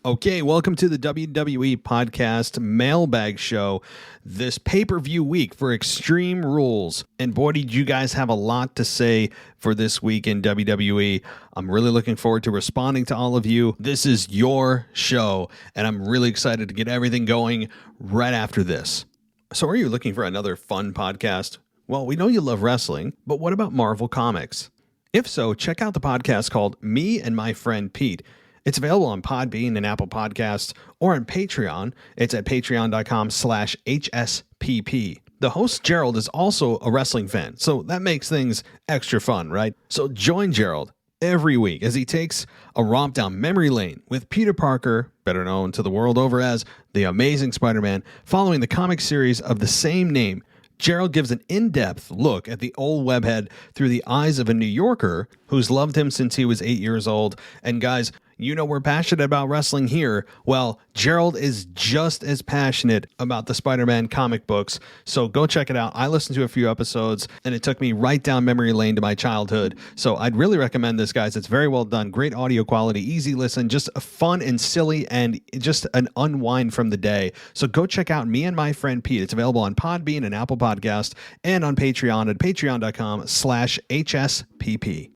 Okay, welcome to the WWE Podcast Mailbag Show, this pay-per-view week for Extreme Rules. And boy, did you guys have a lot to say for this week in WWE. I'm really looking forward to responding to all of you. This is your show, and I'm really excited to get everything going right after this. So are you looking for another fun podcast? Well, we know you love wrestling, but what about Marvel Comics? If so, check out the podcast called Me and My Friend Pete. It's available on Podbean and Apple Podcasts or on Patreon. It's at patreon.com/HSPP. The host, Gerald, is also a wrestling fan, so that makes things extra fun, right? So join Gerald every week as he takes a romp down memory lane with Peter Parker, better known to the world over as the Amazing Spider-Man, following the comic series of the same name. Gerald gives an in-depth look at the old webhead through the eyes of a New Yorker who's loved him since he was 8 years old. And guys, you know we're passionate about wrestling here. Well, Gerald is just as passionate about the Spider-Man comic books, so go check it out. I listened to a few episodes, and it took me right down memory lane to my childhood. So I'd really recommend this, guys. It's very well done, great audio quality, easy listen, just fun and silly, and just an unwind from the day. So go check out Me and My Friend Pete. It's available on Podbean and Apple Podcast, and on Patreon at patreon.com/HSPP.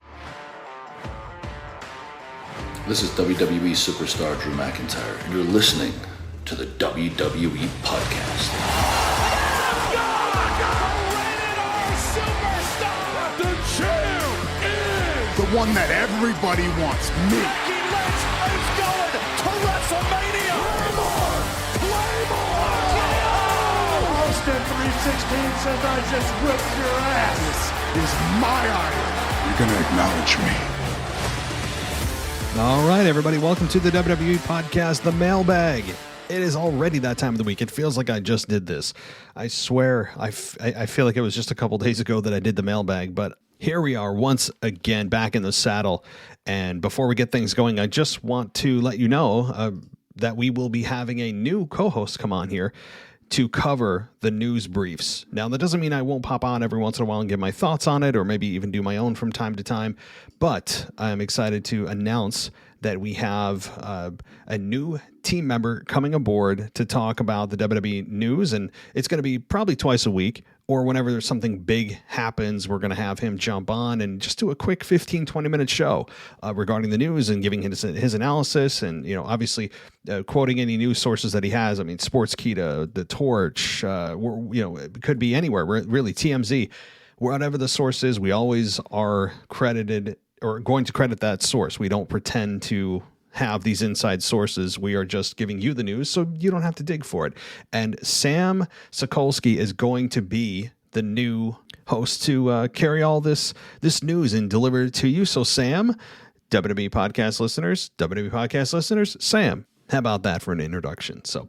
This is WWE superstar Drew McIntyre, and you're listening to the WWE Podcast. The champ is the one that everybody wants, me. Becky Lynch is going to WrestleMania. Claymore! Austin 316 says I just whipped your ass. This is my iron. You're gonna acknowledge me. All right, everybody, welcome to the WWE Podcast, The Mailbag. It is already that time of the week. It feels like I just did this. I swear, I feel like it was just a couple days ago that I did the mailbag, but here we are once again back in the saddle. And before we get things going, I just want to let you know that we will be having a new co-host come on here to cover the news briefs. Now, that doesn't mean I won't pop on every once in a while and give my thoughts on it, or maybe even do my own from time to time, but I'm excited to announce that we have a new team member coming aboard to talk about the WWE news, and it's going to be probably twice a week, or whenever there's something big happens, we're going to have him jump on and just do a quick 15-20-minute show regarding the news and giving his analysis, and obviously quoting any news sources that he has. I mean, Sportskeeda, The Torch, it could be anywhere. We're really TMZ, whatever the source is. We always are credited or going to credit that source. We don't pretend to have these inside sources. We are just giving you the news so you don't have to dig for it. And Sam Sokolsky is going to be the new host to carry all this news and deliver it to you. So Sam, WWE Podcast listeners, Sam, how about that for an introduction? So,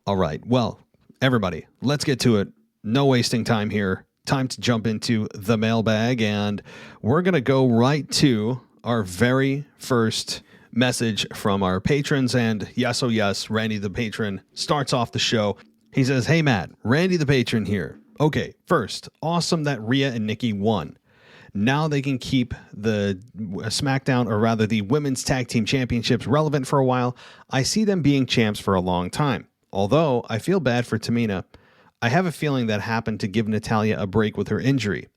all right. Well, everybody, let's get to it. No wasting time here. Time to jump into the mailbag, and we're going to go right to our very first message from our patrons. And yes, oh yes, Randy the patron starts off the show. He says, "Hey Matt, Randy the patron here. Okay, first, awesome that Rhea and Nikki won. Now they can keep the Smackdown, or rather the Women's Tag Team Championships, relevant for a while. I see them being champs for a long time. Although I feel bad for Tamina. I have a feeling that happened to give Natalya a break with her injury.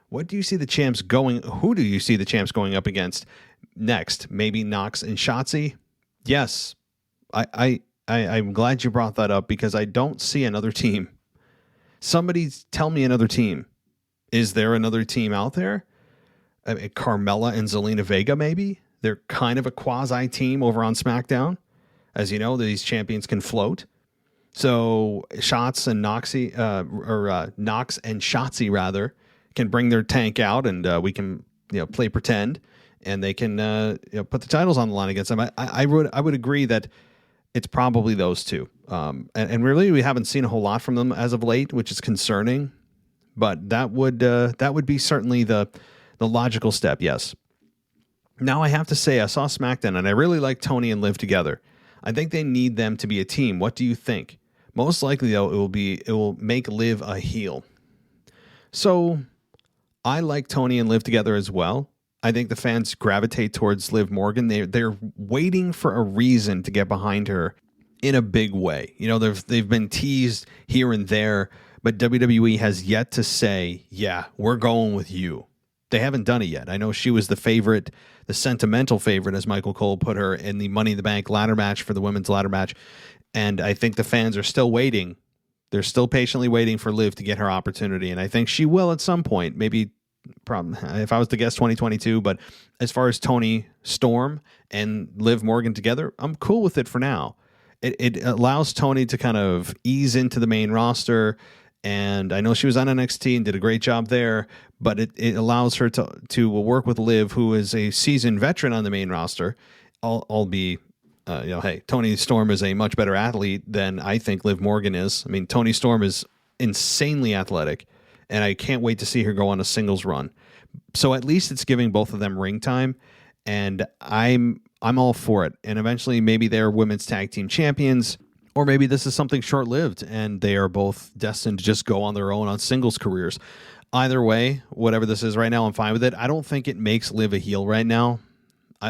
Who do you see the champs going up against next? Maybe Nox and Shotzi?" Yes, I'm glad you brought that up, because I don't see another team. Somebody tell me another team. Is there another team out there? Carmella and Zelina Vega, maybe? They're kind of a quasi team over on SmackDown. As you know, these champions can float. So Nox and Shotzi rather can bring their tank out, and we can play pretend, and they can put the titles on the line against them. I would agree that it's probably those two. And really we haven't seen a whole lot from them as of late, which is concerning. But that would be certainly the logical step. Yes. Now I have to say I saw SmackDown and I really like Tony and Liv together. I think they need them to be a team. What do you think? Most likely, though, it will make Liv a heel. So I like Tony and Liv together as well. I think the fans gravitate towards Liv Morgan. They're waiting for a reason to get behind her in a big way. You know, they've been teased here and there, but WWE has yet to say, yeah, we're going with you. They haven't done it yet. I know she was the favorite, the sentimental favorite, as Michael Cole put her, in the Money in the Bank ladder match for the women's ladder match. And I think the fans are still waiting. They're still patiently waiting for Liv to get her opportunity. And I think she will at some point, maybe if I was to guess 2022. But as far as Toni Storm and Liv Morgan together, I'm cool with it for now. It allows Toni to kind of ease into the main roster. And I know she was on NXT and did a great job there, but it allows her to work with Liv, who is a seasoned veteran on the main roster. Hey, Toni Storm is a much better athlete than I think Liv Morgan is. I mean, Toni Storm is insanely athletic, and I can't wait to see her go on a singles run. So at least it's giving both of them ring time, and I'm all for it. And eventually maybe they're women's tag team champions, or maybe this is something short-lived and they are both destined to just go on their own on singles careers. Either way, whatever this is right now, I'm fine with it. I don't think it makes Liv a heel right now.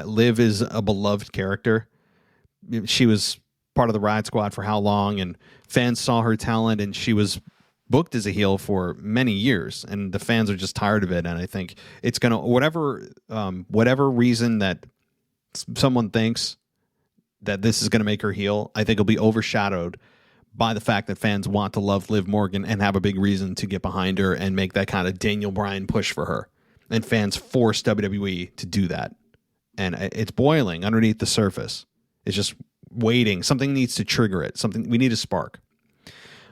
Liv is a beloved character. She was part of the Riot Squad for how long, and fans saw her talent, and she was booked as a heel for many years, and the fans are just tired of it. And I think it's going to, whatever reason that someone thinks that this is going to make her heel, I think it'll be overshadowed by the fact that fans want to love Liv Morgan and have a big reason to get behind her and make that kind of Daniel Bryan push for her. And fans force WWE to do that. And it's boiling underneath the surface. It's just waiting. Something needs to trigger it. We need a spark.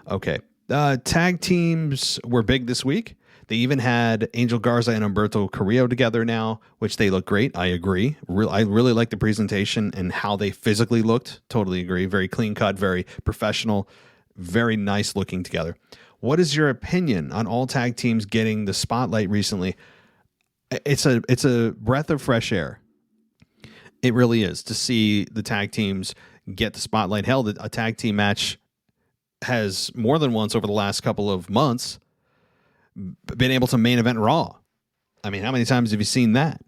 Okay. Tag teams were big this week. They even had Angel Garza and Humberto Carrillo together now, which they look great. I agree. I really like the presentation and how they physically looked. Totally agree. Very clean cut, very professional, very nice looking together. What is your opinion on all tag teams getting the spotlight recently? It's a breath of fresh air. It really is, to see the tag teams get the spotlight. Hell, a tag team match has more than once over the last couple of months been able to main event Raw. I mean, how many times have you seen that?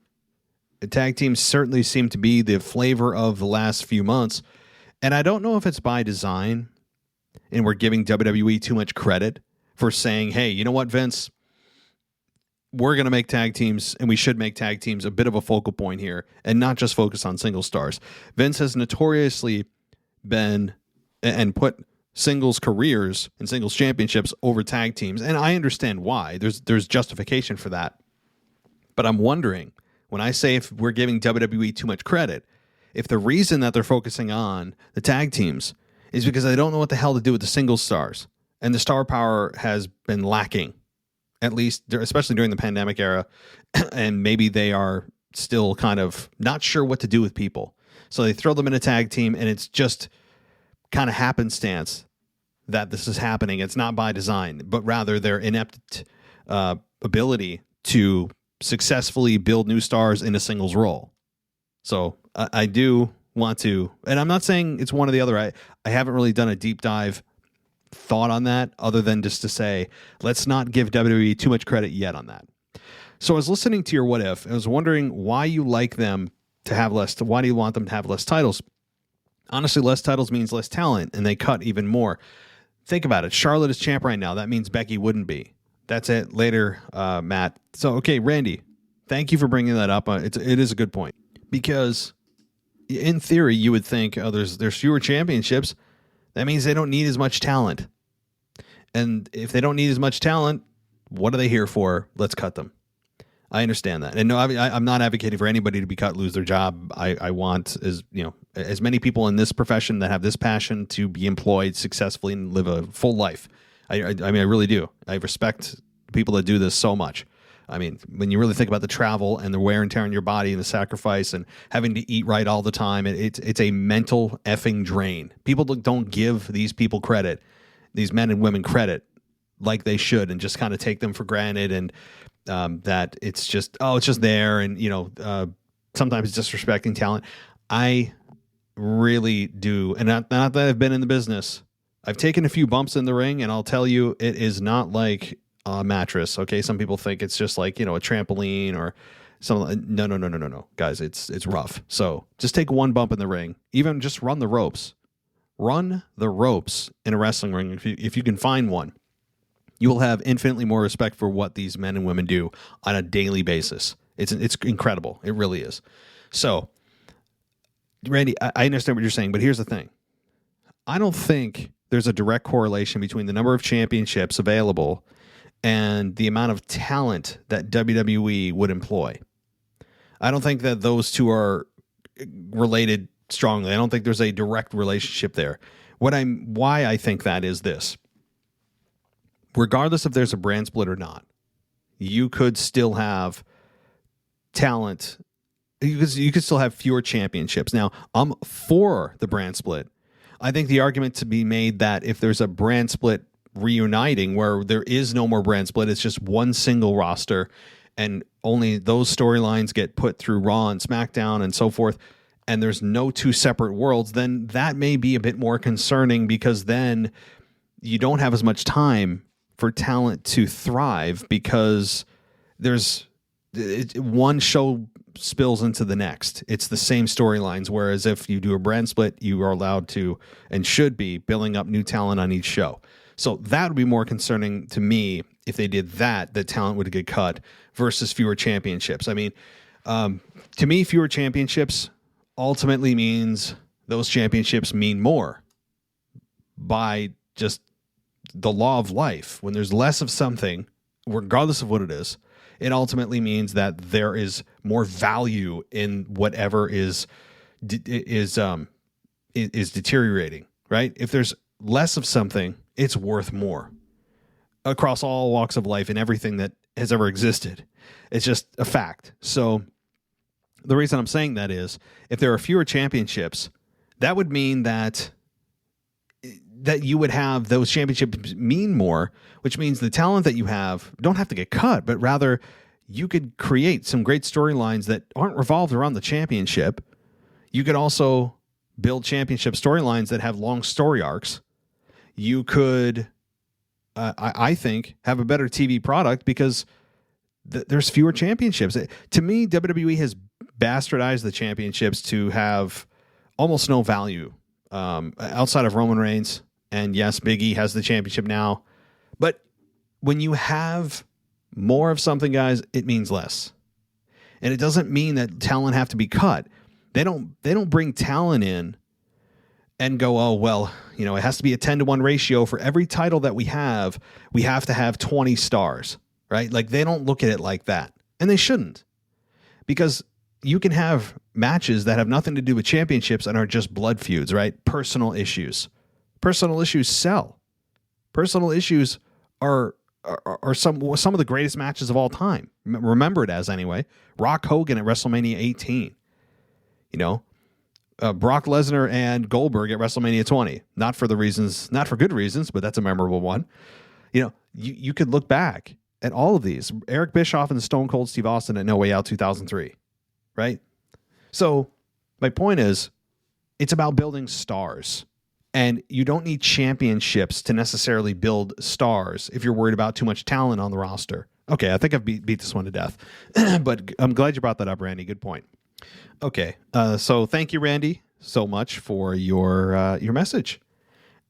The tag teams certainly seem to be the flavor of the last few months. And I don't know if it's by design and we're giving WWE too much credit for saying, hey, you know what, Vince? We're going to make tag teams, and we should make tag teams a bit of a focal point here and not just focus on single stars. Vince has notoriously been and put singles careers and singles championships over tag teams, and I understand why. There's justification for that. But I'm wondering, when I say if we're giving WWE too much credit, if the reason that they're focusing on the tag teams is because they don't know what the hell to do with the single stars, and the star power has been lacking, at least, especially during the pandemic era, and maybe they are still kind of not sure what to do with people. So they throw them in a tag team, and it's just kind of happenstance that this is happening. It's not by design, but rather their inept ability to successfully build new stars in a singles role. So I do want to, and I'm not saying it's one or the other. I haven't really done a deep dive thought on that other than just to say, let's not give WWE too much credit yet on that. So I was listening to your What If. I was wondering why you like them to have less, why do you want them to have less titles? Honestly, less titles means less talent, and they cut even more. Think about it. Charlotte is champ right now. That means Becky wouldn't be. That's it. Later, Matt. So, okay, Randy, thank you for bringing that up. It is a good point. Because in theory, you would think, oh, there's fewer championships. That means they don't need as much talent. And if they don't need as much talent, what are they here for? Let's cut them. I understand that. And no, I'm not advocating for anybody to be cut, lose their job. I want as many people in this profession that have this passion to be employed successfully and live a full life. I mean, I really do. I respect people that do this so much. I mean, when you really think about the travel and the wear and tear on your body and the sacrifice and having to eat right all the time, it's a mental effing drain. People don't give these people credit, these men and women credit like they should, and just kind of take them for granted, and that it's just there, and sometimes disrespecting talent. I really do, and not that I've been in the business. I've taken a few bumps in the ring, and I'll tell you, it is not like a mattress. Okay, some people think it's just like a trampoline or So no, guys, it's rough. So just take one bump in the ring, even just run the ropes. Run the ropes in a wrestling ring. If you can find one, you will have infinitely more respect for what these men and women do on a daily basis. It's incredible. It really is. So, Randy, I understand what you're saying, but here's the thing. I don't think there's a direct correlation between the number of championships available and the amount of talent that WWE would employ. I don't think that those two are related strongly. I don't think there's a direct relationship there. Why I think that is this. Regardless if there's a brand split or not, you could still have talent. You could still have fewer championships. Now, I'm for the brand split. I think the argument to be made that if there's a brand split reuniting where there is no more brand split, it's just one single roster and only those storylines get put through Raw and SmackDown and so forth, and there's no two separate worlds, then that may be a bit more concerning because then you don't have as much time for talent to thrive because one show spills into the next. It's the same storylines, whereas if you do a brand split, you are allowed to and should be building up new talent on each show. So that would be more concerning to me if they did that talent would get cut versus fewer championships. I mean, to me, fewer championships ultimately means those championships mean more by just the law of life. When there's less of something, regardless of what it is, it ultimately means that there is more value in whatever is deteriorating, right? If there's less of something, it's worth more across all walks of life and everything that has ever existed. It's just a fact. So the reason I'm saying that is if there are fewer championships, that would mean that you would have those championships mean more, which means the talent that you have don't have to get cut, but rather you could create some great storylines that aren't revolved around the championship. You could also build championship storylines that have long story arcs. You could, I think, have a better TV product because there's fewer championships. To me, WWE has bastardized the championships to have almost no value outside of Roman Reigns. And yes, Big E has the championship now. But when you have more of something, guys, it means less. And it doesn't mean that talent have to be cut. They don't bring talent in and go, oh, well, it has to be a 10-to-1 ratio for every title that we have to have 20 stars, right? Like they don't look at it like that. And they shouldn't. Because you can have matches that have nothing to do with championships and are just blood feuds, right? Personal issues. Personal issues sell. Personal issues are some of the greatest matches of all time. Remember it as anyway. Rock Hogan at WrestleMania 18. Brock Lesnar and Goldberg at WrestleMania 20. Not for good reasons, but that's a memorable one. You could look back at all of these. Eric Bischoff and Stone Cold Steve Austin at No Way Out 2003. Right? So my point is, it's about building stars. And you don't need championships to necessarily build stars if you're worried about too much talent on the roster. Okay, I think I've beat this one to death. But I'm glad you brought that up, Randy. Good point. Okay, so thank you, Randy, so much for your message.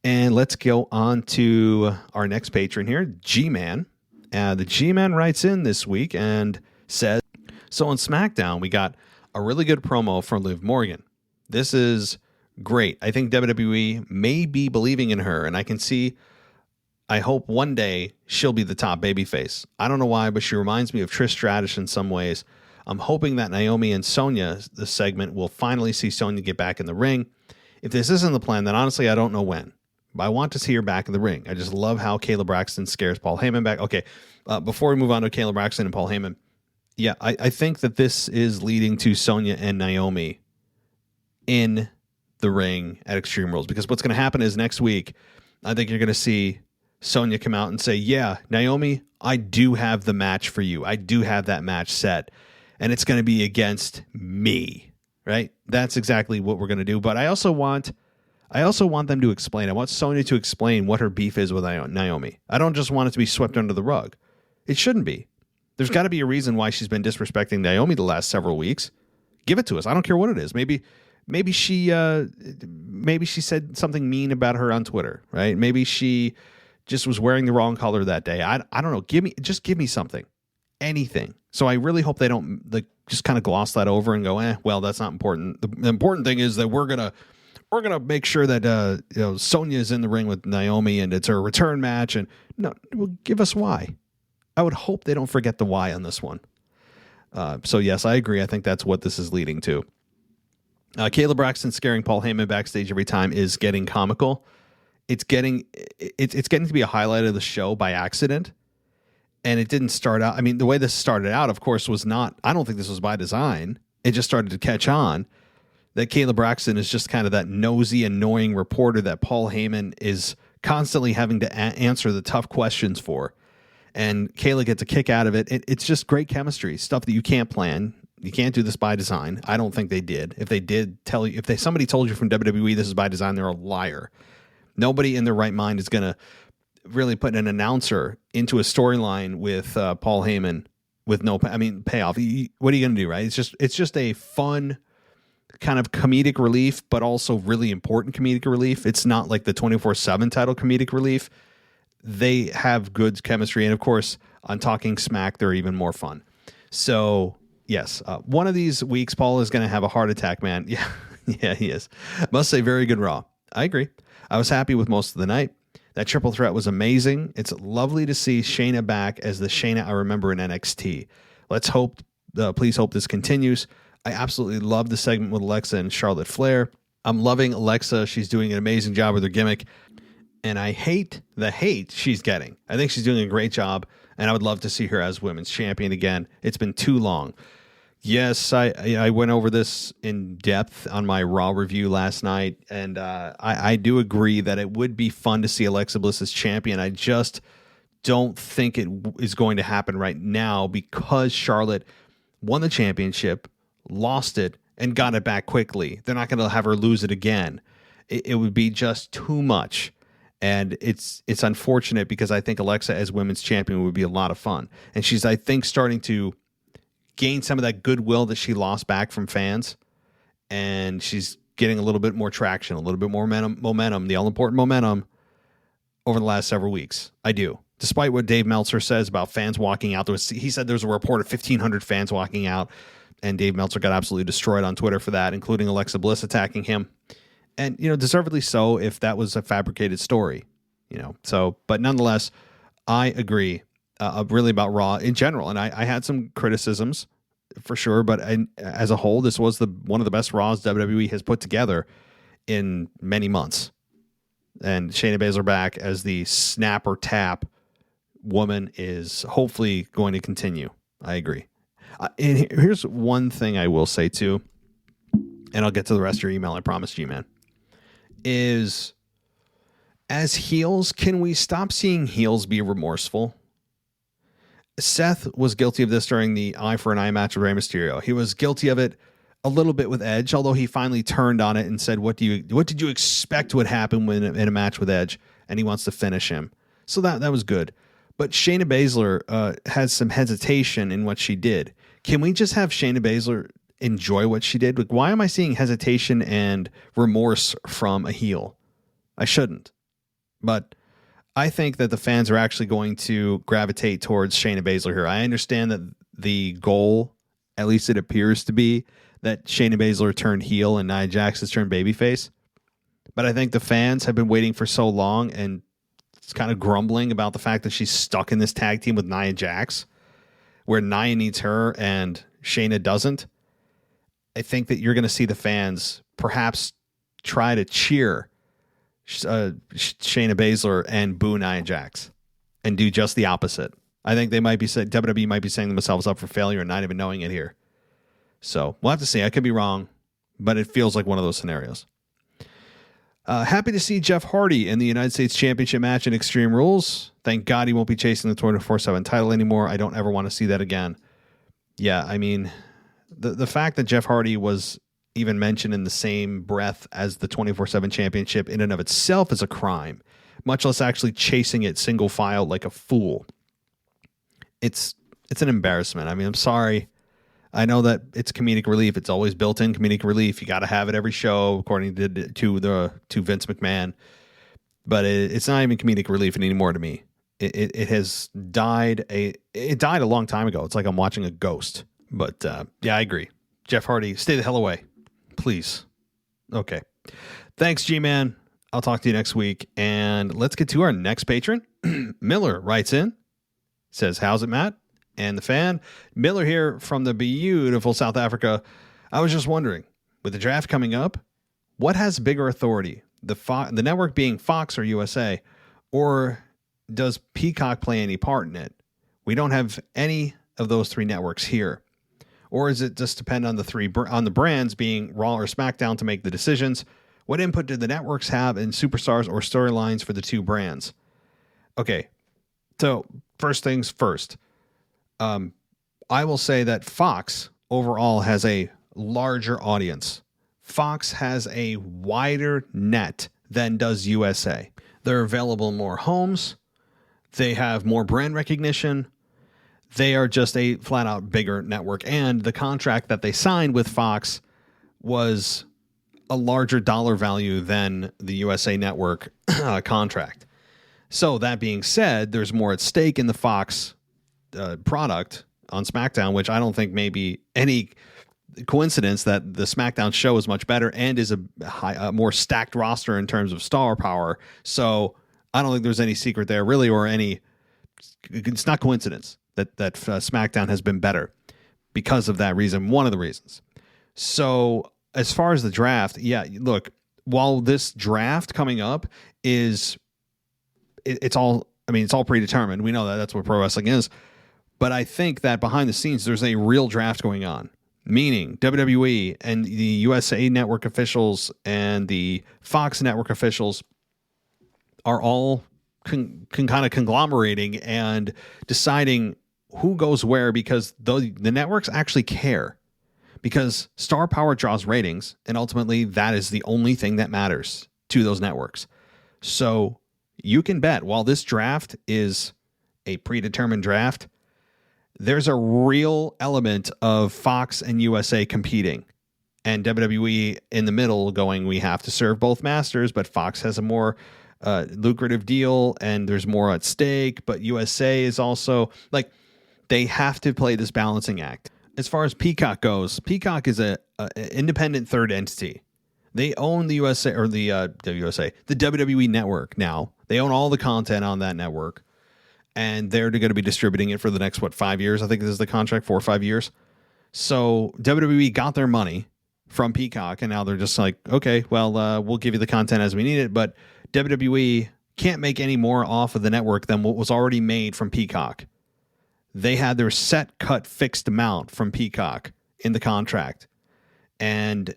And let's go on to our next patron here, G-Man. The G-Man writes in this week and says, so on SmackDown, we got a really good promo from Liv Morgan. This is great. I think WWE may be believing in her, and I hope one day she'll be the top babyface. I don't know why, but she reminds me of Trish Stratus in some ways. I'm hoping that Naomi and Sonya, the segment, will finally see Sonya get back in the ring. If this isn't the plan, then honestly, I don't know when. But I want to see her back in the ring. I just love how Kayla Braxton scares Paul Heyman back. Okay, before we move on to Kayla Braxton and Paul Heyman, yeah, I think that this is leading to Sonya and Naomi in the ring at Extreme Rules, because what's going to happen is next week, I think you're going to see Sonya come out and say, yeah, Naomi, I do have the match for you. I do have that match set, and it's going to be against me, right? That's exactly what we're going to do. But I also want them to explain. I want Sonya to explain what her beef is with Naomi. I don't just want it to be swept under the rug. It shouldn't be. There's got to be a reason why she's been disrespecting Naomi the last several weeks. Give it to us. I don't care what it is. Maybe she said something mean about her on Twitter, right? Maybe she just was wearing the wrong color that day. I don't know. Give me something, anything. So I really hope they don't just kind of gloss that over and go, well, that's not important. The important thing is that we're gonna make sure that Sonya is in the ring with Naomi and it's her return match. And no, well, give us why. I would hope they don't forget the why on this one. So yes, I agree. I think that's what this is leading to. Kayla Braxton scaring Paul Heyman backstage every time is getting comical. It's getting to be a highlight of the show by accident. And it didn't start out. I mean, the way this started out, of course, was not, I don't think this was by design. It just started to catch on that Kayla Braxton is just kind of that nosy, annoying reporter that Paul Heyman is constantly having to answer the tough questions for. And Kayla gets a kick out of it. It's just great chemistry, stuff that you can't plan. You can't do this by design. I don't think they did. If they did tell you, somebody told you from WWE this is by design, they're a liar. Nobody in their right mind is going to really put an announcer into a storyline with Paul Heyman with no, payoff. What are you going to do, right? It's just a fun kind of comedic relief, but also really important comedic relief. It's not like the 24/7 title comedic relief. They have good chemistry. And of course, on Talking Smack, they're even more fun. So yes, one of these weeks, Paul is going to have a heart attack, man. Yeah, he is. Must say, very good Raw. I agree. I was happy with most of the night. That triple threat was amazing. It's lovely to see Shayna back as the Shayna I remember in NXT. Please hope this continues. I absolutely love the segment with Alexa and Charlotte Flair. I'm loving Alexa. She's doing an amazing job with her gimmick. And I hate the hate she's getting. I think she's doing a great job, and I would love to see her as women's champion again. It's been too long. Yes, I went over this in depth on my Raw review last night, and I do agree that it would be fun to see Alexa Bliss as champion. I just don't think it is going to happen right now because Charlotte won the championship, lost it, and got it back quickly. They're not going to have her lose it again. It would be just too much. And it's unfortunate because I think Alexa as women's champion would be a lot of fun. And she's, I think, starting to gain some of that goodwill that she lost back from fans. And she's getting a little bit more traction, a little bit more momentum, the all-important momentum over the last several weeks. I do. Despite what Dave Meltzer says about fans walking out, he said there's a report of 1,500 fans walking out. And Dave Meltzer got absolutely destroyed on Twitter for that, including Alexa Bliss attacking him. And, deservedly so if that was a fabricated story, So, but nonetheless, I agree really about Raw in general. And I had some criticisms for sure, but as a whole, this was one of the best Raws WWE has put together in many months. And Shayna Baszler back as the snap or tap woman is hopefully going to continue. I agree. And here's one thing I will say too, and I'll get to the rest of your email, I promise you, man, is as heels, can we stop seeing heels be remorseful? Seth was guilty of this during the eye for an eye match with Rey Mysterio. He was guilty of it a little bit with Edge, although he finally turned on it and said, what did you expect would happen in a match with Edge? And he wants to finish him. So that was good. But Shayna Baszler has some hesitation in what she did. Can we just have Shayna Baszler enjoy what she did? Like, why am I seeing hesitation and remorse from a heel? I shouldn't. But I think that the fans are actually going to gravitate towards Shayna Baszler here. I understand that the goal, at least it appears to be, that Shayna Baszler turned heel and Nia Jax has turned babyface. But I think the fans have been waiting for so long and it's kind of grumbling about the fact that she's stuck in this tag team with Nia Jax, where Nia needs her and Shayna doesn't. I think that you're going to see the fans perhaps try to cheer Shayna Baszler and boo Nia Jax and do just the opposite. I think they might be saying, WWE might be setting themselves up for failure and not even knowing it here. So we'll have to see. I could be wrong, but it feels like one of those scenarios. Happy to see Jeff Hardy in the United States Championship match in Extreme Rules. Thank God he won't be chasing the 24/7 title anymore. I don't ever want to see that again. Yeah, I mean, the fact that Jeff Hardy was even mentioned in the same breath as the 24/7 championship in and of itself is a crime, much less actually chasing it single file like a fool. It's It's an embarrassment. I mean, I'm sorry. I know that it's comedic relief. It's always built-in comedic relief. You got to have it every show, according to Vince McMahon. But it's not even comedic relief anymore to me. It has died. It died a long time ago. It's like I'm watching a ghost. But yeah, I agree. Jeff Hardy, stay the hell away, please. Okay. Thanks, G-Man. I'll talk to you next week. And let's get to our next patron. Miller writes in, says, "How's it, Matt and the fan?" Miller here from the beautiful South Africa. I was just wondering, with the draft coming up, what has bigger authority? The network being Fox or USA, or does Peacock play any part in it? We don't have any of those three networks here. Or is it just depend on the brands being Raw or SmackDown to make the decisions? What input do the networks have in superstars or storylines for the two brands? Okay, so first things first. I will say that Fox overall has a larger audience. Fox has a wider net than does USA. They're available in more homes. They have more brand recognition. They are just a flat out bigger network. And the contract that they signed with Fox was a larger dollar value than the USA Network contract. So that being said, there's more at stake in the Fox product on SmackDown, which I don't think may be any coincidence that the SmackDown show is much better and is a more stacked roster in terms of star power. So I don't think there's any secret there really, or it's not coincidence that SmackDown has been better because of that reason. One of the reasons. So as far as the draft, yeah, look, while this draft coming up it's all predetermined. We know that that's what pro wrestling is. But I think that behind the scenes, there's a real draft going on, meaning WWE and the USA Network officials and the Fox Network officials are all kind of conglomerating and deciding who goes where, because the networks actually care, because star power draws ratings, and ultimately that is the only thing that matters to those networks. So you can bet, while this draft is a predetermined draft, there's a real element of Fox and USA competing, and WWE in the middle going, we have to serve both masters, but Fox has a more lucrative deal and there's more at stake, but USA is also like, they have to play this balancing act. As far as Peacock goes, Peacock is a independent third entity. They own the USA or the WWE network now. They own all the content on that network, and they're going to be distributing it for the next 5 years. I think this is the contract, 4 or 5 years. So WWE got their money from Peacock, and now they're just like, okay, well, we'll give you the content as we need it, but WWE can't make any more off of the network than what was already made from Peacock. They had their set cut fixed amount from Peacock in the contract. And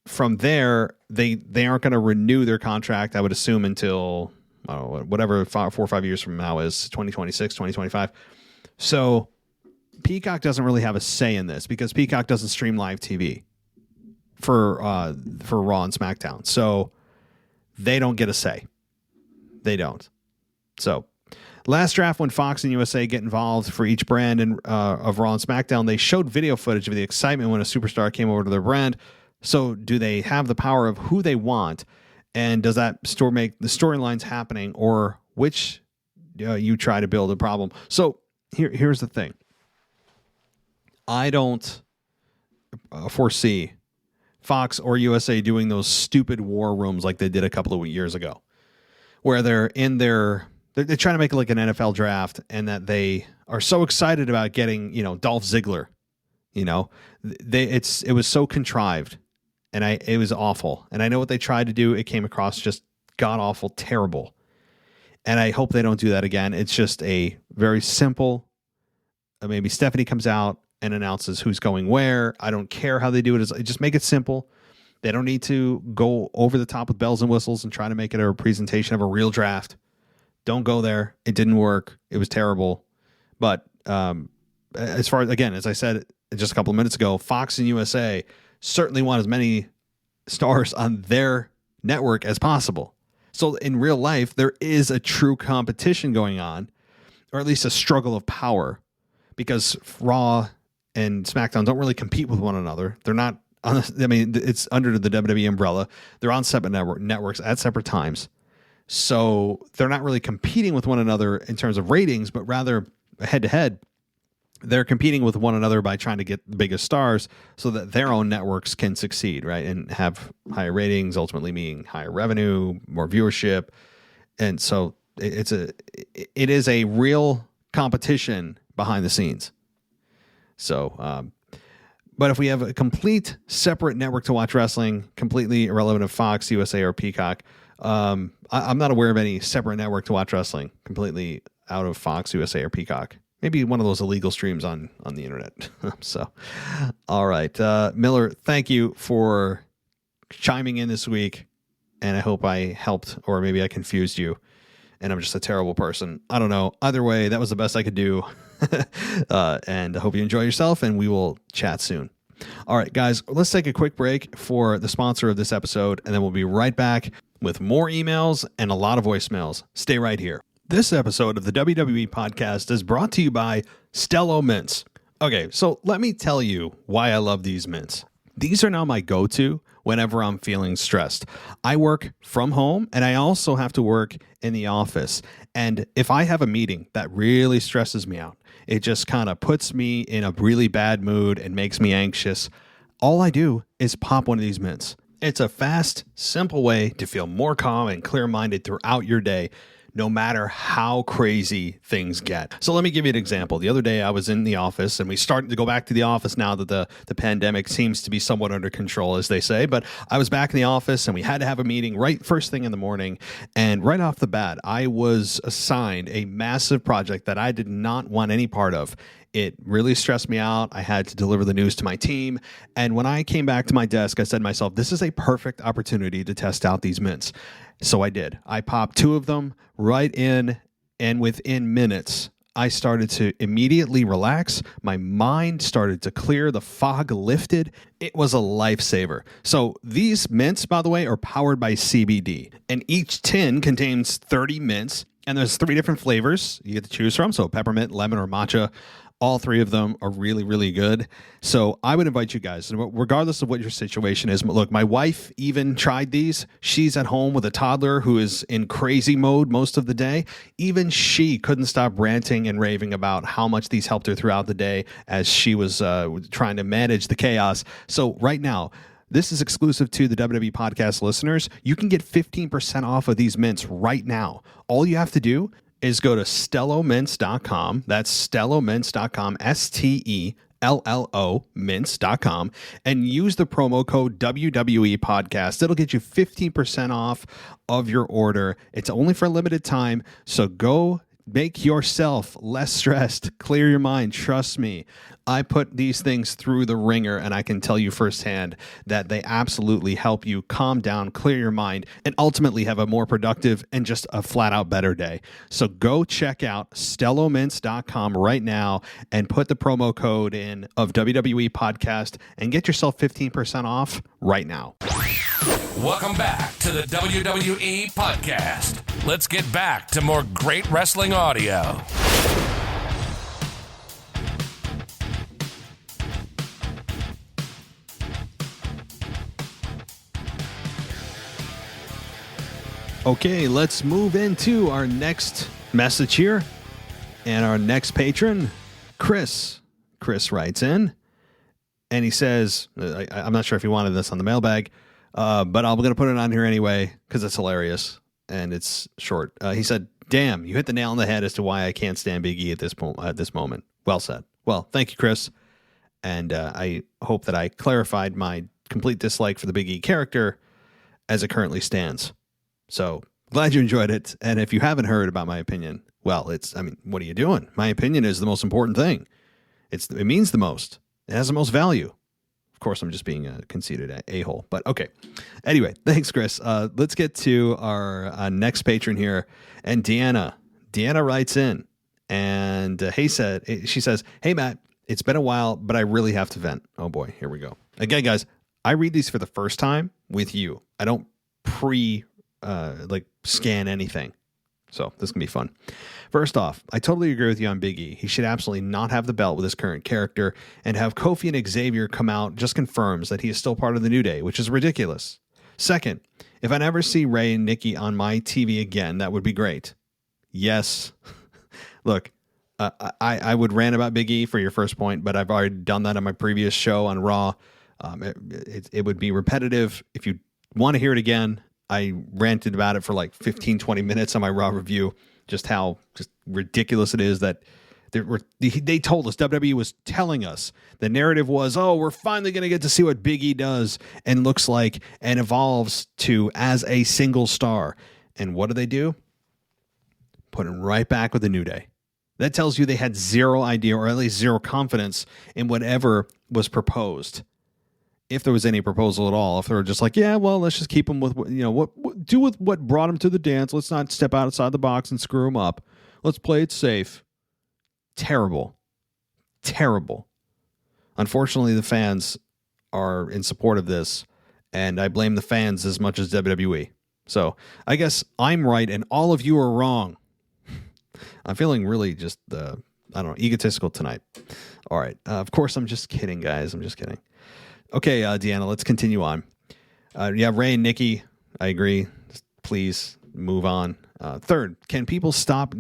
from there, they aren't going to renew their contract, I would assume, until whatever 4 or 5 years from now is, 2026, 2025. So Peacock doesn't really have a say in this because Peacock doesn't stream live TV for Raw and SmackDown. So they don't get a say. They don't. So last draft, when Fox and USA get involved for each brand of Raw and SmackDown, they showed video footage of the excitement when a superstar came over to their brand. So do they have the power of who they want? And does that make the storylines happening, or which you try to build a problem? So here's the thing. I don't foresee Fox or USA doing those stupid war rooms like they did a couple of years ago, where they're trying to make it like an NFL draft, and that they are so excited about getting, Dolph Ziggler. It was so contrived, and it was awful. And I know what they tried to do. It came across just god awful, terrible. And I hope they don't do that again. It's just a very simple. Maybe Stephanie comes out and announces who's going where. I don't care how they do it. Just make it simple. They don't need to go over the top with bells and whistles and try to make it a presentation of a real draft. Don't go there. It didn't work. It was terrible. But as far as, again, as I said just a couple of minutes ago, Fox and USA certainly want as many stars on their network as possible. So in real life, there is a true competition going on, or at least a struggle of power because Raw and SmackDown don't really compete with one another. They're not on it's under the WWE umbrella. They're on separate networks at separate times. So they're not really competing with one another in terms of ratings, but rather head to head, they're competing with one another by trying to get the biggest stars so that their own networks can succeed, right? And have higher ratings, ultimately meaning higher revenue, more viewership. And so it is a real competition behind the scenes. So, but if we have a complete separate network to watch wrestling, completely irrelevant of Fox, USA, or Peacock, I'm not aware of any separate network to watch wrestling completely out of Fox, USA, or Peacock. Maybe one of those illegal streams on the internet. So, all right. Miller, thank you for chiming in this week. And I hope I helped, or maybe I confused you. And I'm just a terrible person. I don't know. Either way, that was the best I could do. And I hope you enjoy yourself, and we will chat soon. All right, guys, let's take a quick break for the sponsor of this episode, and then we'll be right back with more emails and a lot of voicemails. Stay right here. This episode of the WWE podcast is brought to you by Stello Mints. Okay, so let me tell you why I love these mints. These are now my go-to whenever I'm feeling stressed. I work from home, and I also have to work in the office. And if I have a meeting that really stresses me out, it just kind of puts me in a really bad mood and makes me anxious, all I do is pop one of these mints. It's a fast, simple way to feel more calm and clear-minded throughout your day, no matter how crazy things get. So let me give you an example. The other day I was in the office, and we started to go back to the office now that the pandemic seems to be somewhat under control, as they say. But I was back in the office, and we had to have a meeting right first thing in the morning. And right off the bat, I was assigned a massive project that I did not want any part of. It really stressed me out. I had to deliver the news to my team. And when I came back to my desk, I said to myself, this is a perfect opportunity to test out these mints. So I did. I popped 2 of them right in, and within minutes, I started to immediately relax. My mind started to clear. The fog lifted. It was a lifesaver. So these mints, by the way, are powered by CBD, and each tin contains 30 mints, and there's 3 different flavors you get to choose from. So peppermint, lemon, or matcha. All 3 of them are really, really good. So I would invite you guys, regardless of what your situation is. Look, my wife even tried these. She's at home with a toddler who is in crazy mode most of the day. Even she couldn't stop ranting and raving about how much these helped her throughout the day as she was trying to manage the chaos. So right now, this is exclusive to the WWE podcast listeners. You can get 15% off of these mints right now. All you have to do is go to StelloMints.com. That's StelloMints.com, STELLO mints.com, and use the promo code WWE Podcast. It'll get you 15% off of your order. It's only for a limited time, so go make yourself less stressed. Clear your mind. Trust me. I put these things through the ringer, and I can tell you firsthand that they absolutely help you calm down, clear your mind, and ultimately have a more productive and just a flat-out better day. So go check out StelloMints.com right now and put the promo code in of WWE Podcast and get yourself 15% off right now. Welcome back to the WWE Podcast. Let's get back to more great wrestling audio. Okay, let's move into our next message here. And our next patron, Chris. Chris writes in, and he says, I'm not sure if he wanted this on the mailbag, but I'm going to put it on here anyway because it's hilarious and it's short. He said, damn, you hit the nail on the head as to why I can't stand Big E at this moment. Well said. Well, thank you, Chris. And I hope that I clarified my complete dislike for the Big E character as it currently stands. So glad you enjoyed it. And if you haven't heard about my opinion, well, what are you doing? My opinion is the most important thing. It means the most. It has the most value. Of course, I'm just being a conceited a-hole, but okay. Anyway, thanks, Chris. Let's get to our next patron here. And Deanna writes in, and she says, hey, Matt, it's been a while, but I really have to vent. Oh boy, here we go. Again, guys, I read these for the first time with you. I don't scan anything. So this can be fun. First off, I totally agree with you on Big E. He should absolutely not have the belt with his current character, and have Kofi and Xavier come out just confirms that he is still part of the New Day, which is ridiculous. Second, if I never see Ray and Nikki on my TV again, that would be great. Yes. Look, I would rant about Big E for your first point, but I've already done that on my previous show on Raw. It would be repetitive. If you want to hear it again, I ranted about it for like 15, 20 minutes on my Raw review, just how just ridiculous it is that they told us, WWE was telling us, the narrative was, oh, we're finally going to get to see what Big E does and looks like and evolves to as a single star. And what do? Put him right back with the New Day. That tells you they had zero idea, or at least zero confidence in whatever was proposed. If there was any proposal at all, if they were just like, yeah, well, let's just keep him with, do with what brought him to the dance. Let's not step outside the box and screw him up. Let's play it safe. Terrible. Unfortunately, the fans are in support of this, and I blame the fans as much as WWE. So I guess I'm right and all of you are wrong. I'm feeling really just, egotistical tonight. All right. Of course, I'm just kidding, guys. I'm just kidding. Okay, Deanna, let's continue on. Ray and Nikki, I agree. Just please move on. Third, can people stop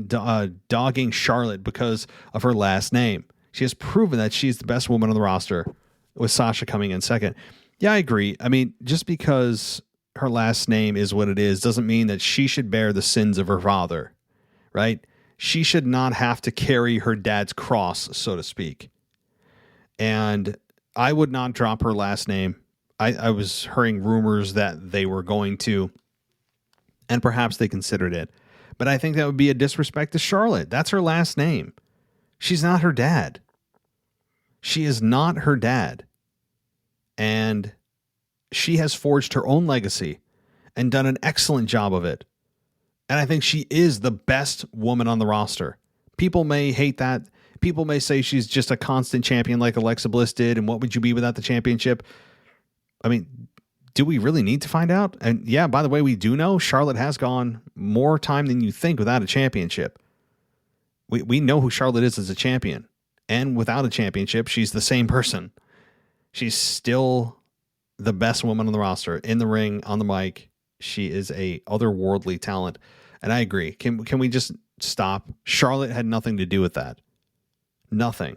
dogging Charlotte because of her last name? She has proven that she's the best woman on the roster, with Sasha coming in second. Yeah, I agree. I mean, just because her last name is what it is doesn't mean that she should bear the sins of her father, right? She should not have to carry her dad's cross, so to speak. And I would not drop her last name. I was hearing rumors that they were going to, and perhaps they considered it. But I think that would be a disrespect to Charlotte. That's her last name. She's not her dad. She is not her dad. And she has forged her own legacy and done an excellent job of it. And I think she is the best woman on the roster. People may hate that. People may say she's just a constant champion like Alexa Bliss did, and what would you be without the championship? I mean, do we really need to find out? And yeah, by the way, we do know Charlotte has gone more time than you think without a championship. We know who Charlotte is as a champion. And without a championship, she's the same person. She's still the best woman on the roster. In the ring, on the mic, she is a otherworldly talent. And I agree. Can we just stop? Charlotte had nothing to do with that. Nothing.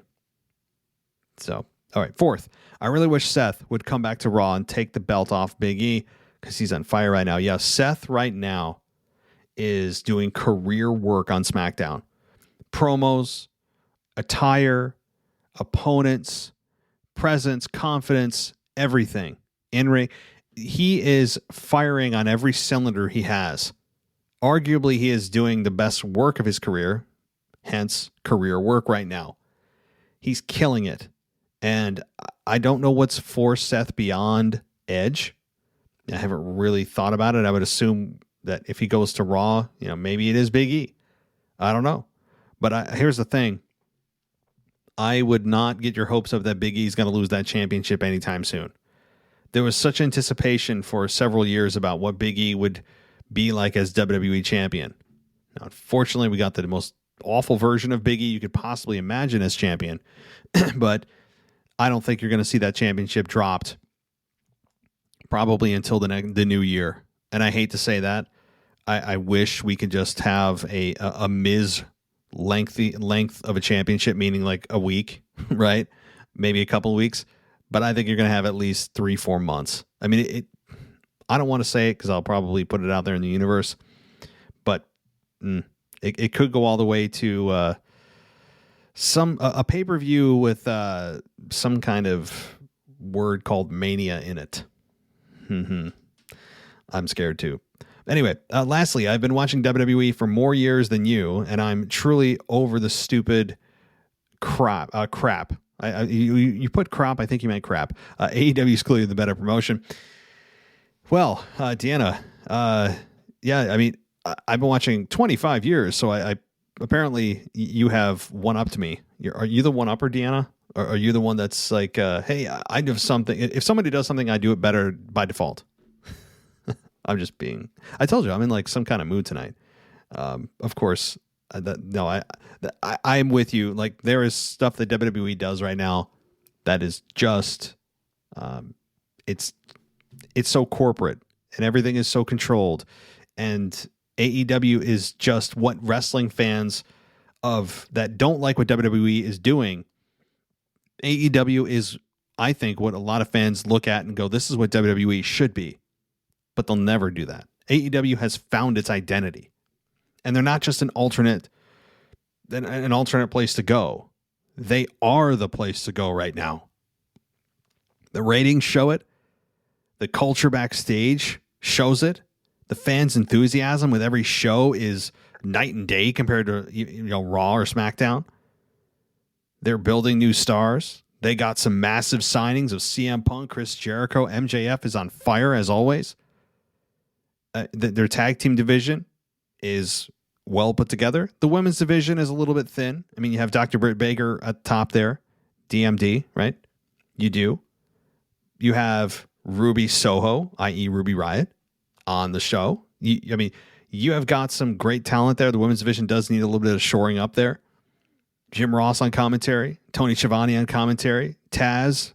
So, all right. Fourth, I really wish Seth would come back to Raw and take the belt off Big E because he's on fire right now. Yeah, Seth right now is doing career work on Smackdown. Promos, attire, opponents, presence, confidence, everything. In ring, he is firing on every cylinder he has. Arguably, he is doing the best work of his career, hence career work right now. He's killing it. And I don't know what's for Seth beyond Edge. I haven't really thought about it. I would assume that if he goes to Raw, maybe it is Big E. I don't know. But here's the thing. I would not get your hopes up that Big E is going to lose that championship anytime soon. There was such anticipation for several years about what Big E would be like as WWE champion. Now, unfortunately, we got the most awful version of Big E you could possibly imagine as champion. But I don't think you're going to see that championship dropped probably until the new year. And I hate to say that. I wish we could just have a Miz length of a championship, meaning like a week, right? Maybe a couple of weeks. But I think you're going to have at least 3-4 months. I mean, I don't want to say it because I'll probably put it out there in the universe. But it could go all the way to a pay-per-view with some kind of word called Mania in it. I'm scared too. Anyway, lastly, I've been watching WWE for more years than you, and I'm truly over the stupid crap. You put crap, I think you meant crap. AEW is clearly the better promotion. Well, Deanna, yeah, I mean, I've been watching 25 years, so I apparently you have one-upped me. Are you the one-upper, Deanna? Or are you the one that's like, hey, I do something. If somebody does something, I do it better by default. I told you, I'm in like some kind of mood tonight. Of course, I'm with you. Like, there is stuff that WWE does right now that is just, it's so corporate and everything is so controlled. And AEW is just what wrestling fans of that don't like what WWE is doing. AEW is, I think, what a lot of fans look at and go, this is what WWE should be. But they'll never do that. AEW has found its identity. And they're not just an alternate place to go. They are the place to go right now. The ratings show it. The culture backstage shows it. The fans' enthusiasm with every show is night and day compared to Raw or SmackDown. They're building new stars. They got some massive signings of CM Punk, Chris Jericho. MJF is on fire as always. Their tag team division is well put together. The women's division is a little bit thin. I mean, you have Dr. Britt Baker at the top there. DMD, right? You do. You have Ruby Soho, i.e. Ruby Riott, on the show. You have got some great talent there. The women's division does need a little bit of shoring up there. Jim Ross on commentary, Tony Schiavone on commentary, Taz.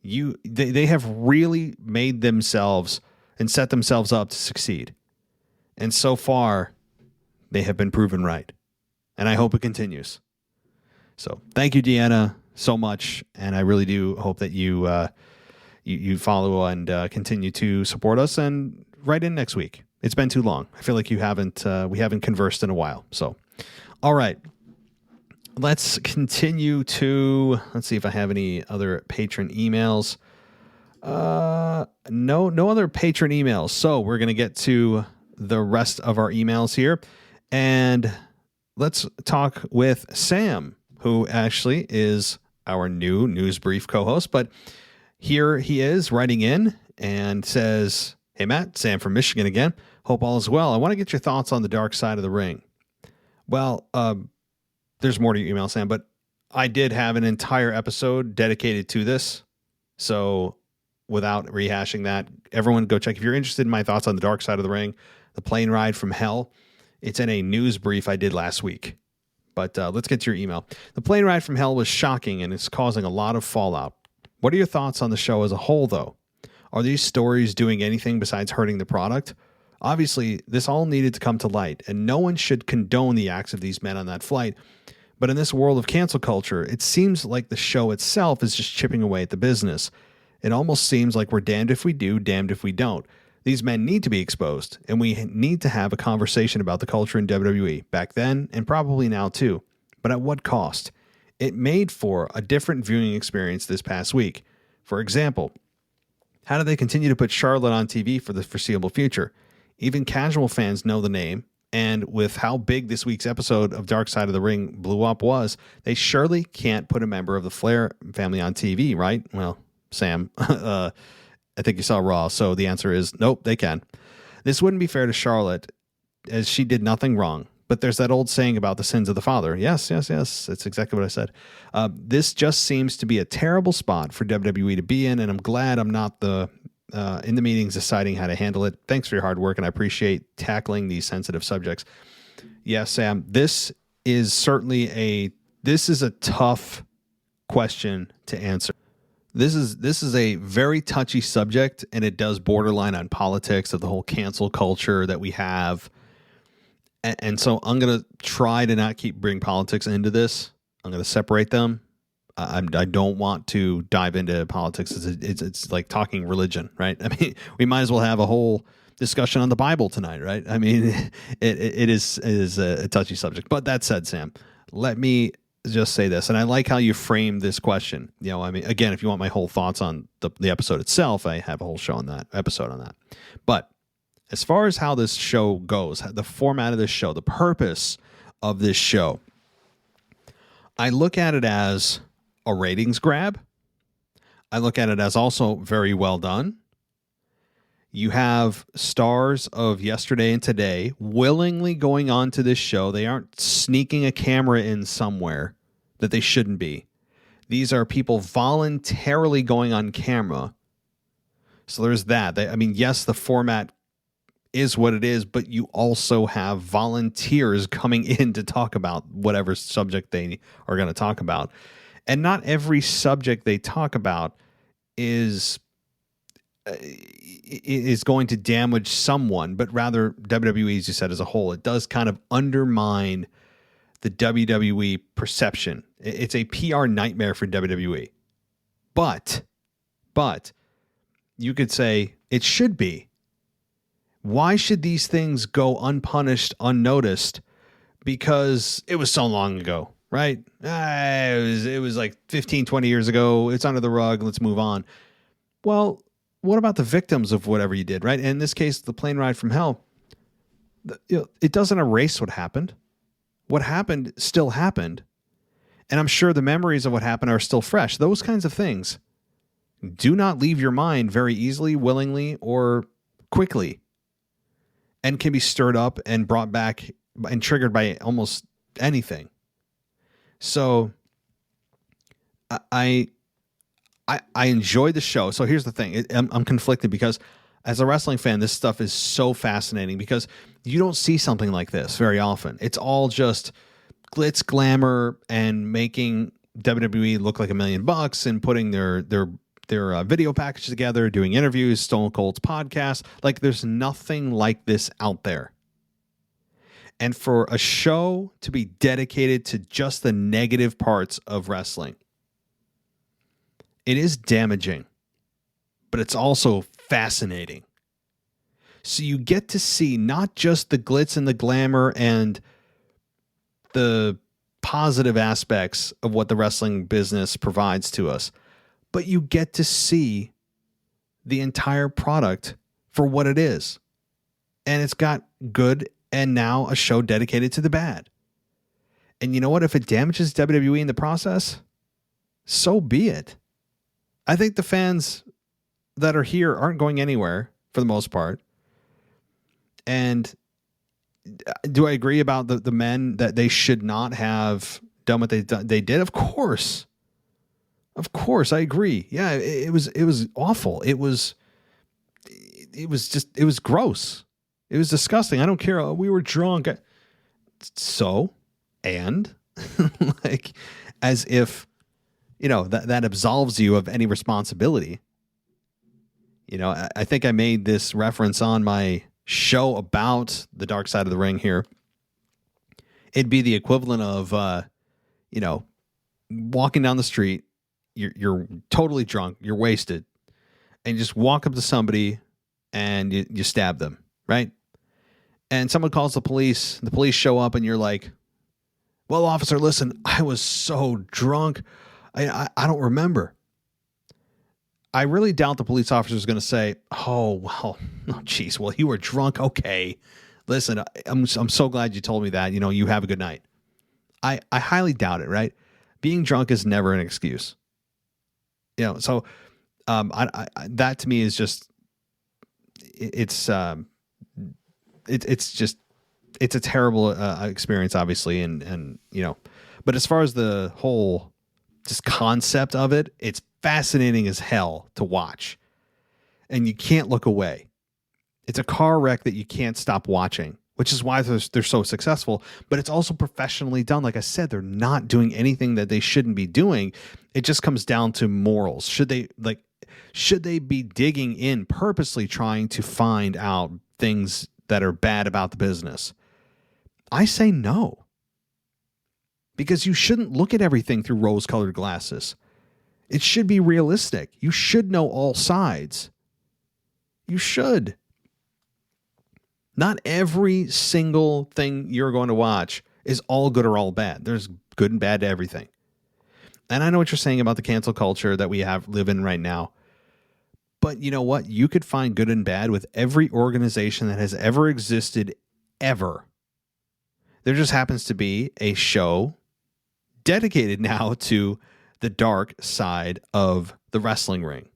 They have really made themselves and set themselves up to succeed. And so far, they have been proven right. And I hope it continues. So thank you, Deanna, so much. And I really do hope that you follow and continue to support us and write in next week. It's been too long. I feel like we haven't conversed in a while. So, all right. Let's continue to, let's see if I have any other patron emails. No other patron emails. So we're going to get to the rest of our emails here. And let's talk with Sam, who actually is our new News Brief co-host. But here he is writing in and says, "Hey, Matt, Sam from Michigan again. Hope all is well. I want to get your thoughts on the dark side of the ring." Well, there's more to your email, Sam, but I did have an entire episode dedicated to this. So without rehashing that, everyone go check. If you're interested in my thoughts on the dark side of the ring, the plane ride from hell, it's in a news brief I did last week. But let's get to your email. The plane ride from hell was shocking and it's causing a lot of fallout. What are your thoughts on the show as a whole, though? Are these stories doing anything besides hurting the product? Obviously, this all needed to come to light, and no one should condone the acts of these men on that flight. But in this world of cancel culture, it seems like the show itself is just chipping away at the business. It almost seems like we're damned if we do, damned if we don't. These men need to be exposed, and we need to have a conversation about the culture in WWE, back then and probably now too. But at what cost? It made for a different viewing experience this past week. For example, how do they continue to put Charlotte on TV for the foreseeable future? Even casual fans know the name, and with how big this week's episode of Dark Side of the Ring blew up was, they surely can't put a member of the Flair family on TV, right? Well, Sam, I think you saw Raw, so the answer is nope, they can. This wouldn't be fair to Charlotte, as she did nothing wrong. But there's that old saying about the sins of the father. Yes. That's exactly what I said. This just seems to be a terrible spot for WWE to be in, and I'm glad I'm not in the meetings deciding how to handle it. Thanks for your hard work, and I appreciate tackling these sensitive subjects. Yes, Sam, this is certainly a tough question to answer. This is a very touchy subject, and it does borderline on politics of the whole cancel culture that we have. And so I'm going to try to not bring politics into this. I'm going to separate them. I don't want to dive into politics. It's like talking religion, right? I mean, we might as well have a whole discussion on the Bible tonight, right? I mean, it is a touchy subject. But that said, Sam, let me just say this. And I like how you framed this question. I mean, again, if you want my whole thoughts on the episode itself, I have a whole episode on that. But as far as how this show goes, the format of this show, the purpose of this show, I look at it as a ratings grab. I look at it as also very well done. You have stars of yesterday and today willingly going on to this show. They aren't sneaking a camera in somewhere that they shouldn't be. These are people voluntarily going on camera. So there's that. Yes, the format is what it is, but you also have volunteers coming in to talk about whatever subject they are going to talk about. And not every subject they talk about is going to damage someone, but rather WWE, as you said, as a whole. It does kind of undermine the WWE perception. It's a PR nightmare for WWE. But you could say it should be. Why should these things go unpunished, unnoticed? Because it was so long ago, right? It was like 15, 20 years ago. It's under the rug. Let's move on. Well, what about the victims of whatever you did, right? And in this case, the plane ride from hell, it doesn't erase what happened. What happened still happened. And I'm sure the memories of what happened are still fresh. Those kinds of things do not leave your mind very easily, willingly, or quickly, and can be stirred up and brought back and triggered by almost anything. So I enjoyed the show. So here's the thing. I'm conflicted because as a wrestling fan, this stuff is so fascinating because you don't see something like this very often. It's all just glitz, glamour, and making WWE look like $1 million and putting their video package together, doing interviews, Stone Cold's podcast. Like, there's nothing like this out there. And for a show to be dedicated to just the negative parts of wrestling, it is damaging, but it's also fascinating. So you get to see not just the glitz and the glamour and the positive aspects of what the wrestling business provides to us, but you get to see the entire product for what it is. And it's got good and now a show dedicated to the bad. And you know what? If it damages WWE in the process, so be it. I think the fans that are here aren't going anywhere for the most part. And do I agree about the men that they should not have done what they did? Of course. Of course, I agree. Yeah, it was awful. It was gross. It was disgusting. I don't care. Oh, we were drunk. So, and like, as if, that absolves you of any responsibility. I think I made this reference on my show about the dark side of the ring here. It'd be the equivalent of, walking down the street. You're totally drunk. You're wasted. And you just walk up to somebody and you stab them, right? And someone calls the police. The police show up and you're like, well, officer, listen, I was so drunk. I don't remember. I really doubt the police officer is going to say, geez, well, you were drunk. Okay. Listen, I'm so glad you told me that. You have a good night. I highly doubt it, right? Being drunk is never an excuse. So that to me is just, it's a terrible experience, obviously. And but as far as the whole just concept of it, it's fascinating as hell to watch, and you can't look away. It's a car wreck that you can't stop watching, which is why they're so successful. But it's also professionally done. Like I said, they're not doing anything that they shouldn't be doing. It just comes down to morals. Should they be digging in purposely trying to find out things that are bad about the business? I say no. Because you shouldn't look at everything through rose-colored glasses. It should be realistic. You should know all sides. You should. Not every single thing you're going to watch is all good or all bad. There's good and bad to everything. And I know what you're saying about the cancel culture that we live in right now. But you know what? You could find good and bad with every organization that has ever existed, ever. There just happens to be a show dedicated now to the dark side of the wrestling ring.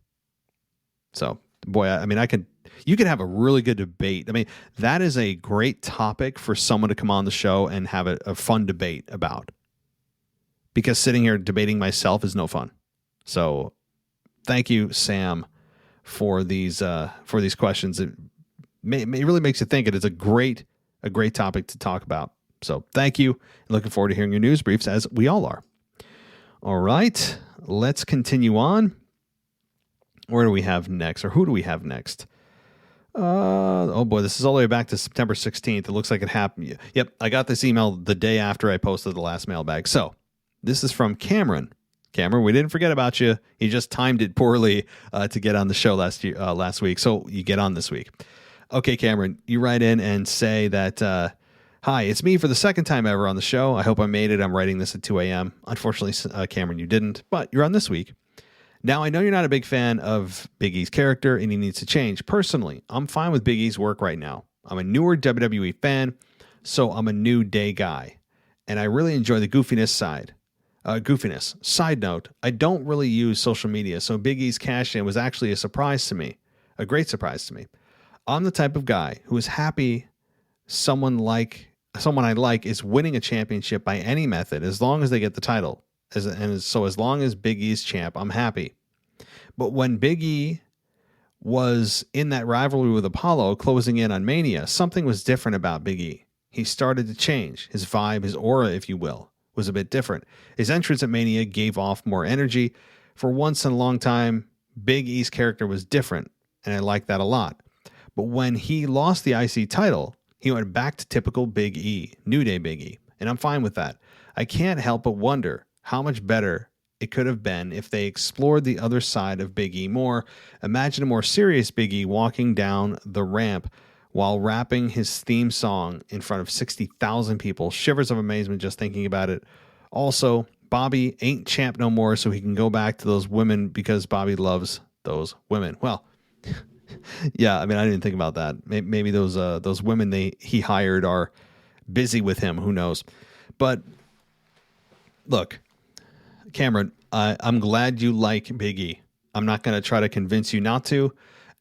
So, boy, you could have a really good debate. I mean, that is a great topic for someone to come on the show and have a fun debate about. Because sitting here debating myself is no fun. So, thank you, Sam, for these questions. it really makes you think. It is a great topic to talk about. So thank you. Looking forward to hearing your news briefs, as we all are. All right, let's continue on. Where do we have next, or who do we have next? Oh boy, this is all the way back to September 16th. It looks like it happened. Yep, I got this email the day after I posted the last mailbag. So this is from Cameron. Cameron, we didn't forget about you. You just timed it poorly to get on the show last week, so you get on this week. Okay, Cameron, you write in and say that, hi, it's me for the second time ever on the show. I hope I made it. I'm writing this at 2 a.m. Unfortunately, Cameron, you didn't, but you're on this week. Now, I know you're not a big fan of Big E's character and he needs to change. Personally, I'm fine with Big E's work right now. I'm a newer WWE fan, so I'm a New Day guy. And I really enjoy the goofiness side. Side note, I don't really use social media, so Big E's cash-in was actually a surprise to me. A great surprise to me. I'm the type of guy who is happy someone I like is winning a championship by any method, as long as they get the title. So as long as Big E's champ, I'm happy. But when Big E was in that rivalry with Apollo closing in on Mania, something was different about Big E. He started to change. His vibe, his aura, if you will, was a bit different. His entrance at Mania gave off more energy. For once in a long time, Big E's character was different, and I liked that a lot. But when he lost the IC title, he went back to typical Big E, New Day Big E, and I'm fine with that. I can't help but wonder how much better it could have been if they explored the other side of Big E more. Imagine a more serious Big E walking down the ramp while rapping his theme song in front of 60,000 people. Shivers of amazement just thinking about it. Also, Bobby ain't champ no more, so he can go back to those women because Bobby loves those women. Well, yeah, I mean, I didn't think about that. Maybe those women he hired are busy with him. Who knows? But look, Cameron, I'm glad you like Big E. I'm not going to try to convince you not to.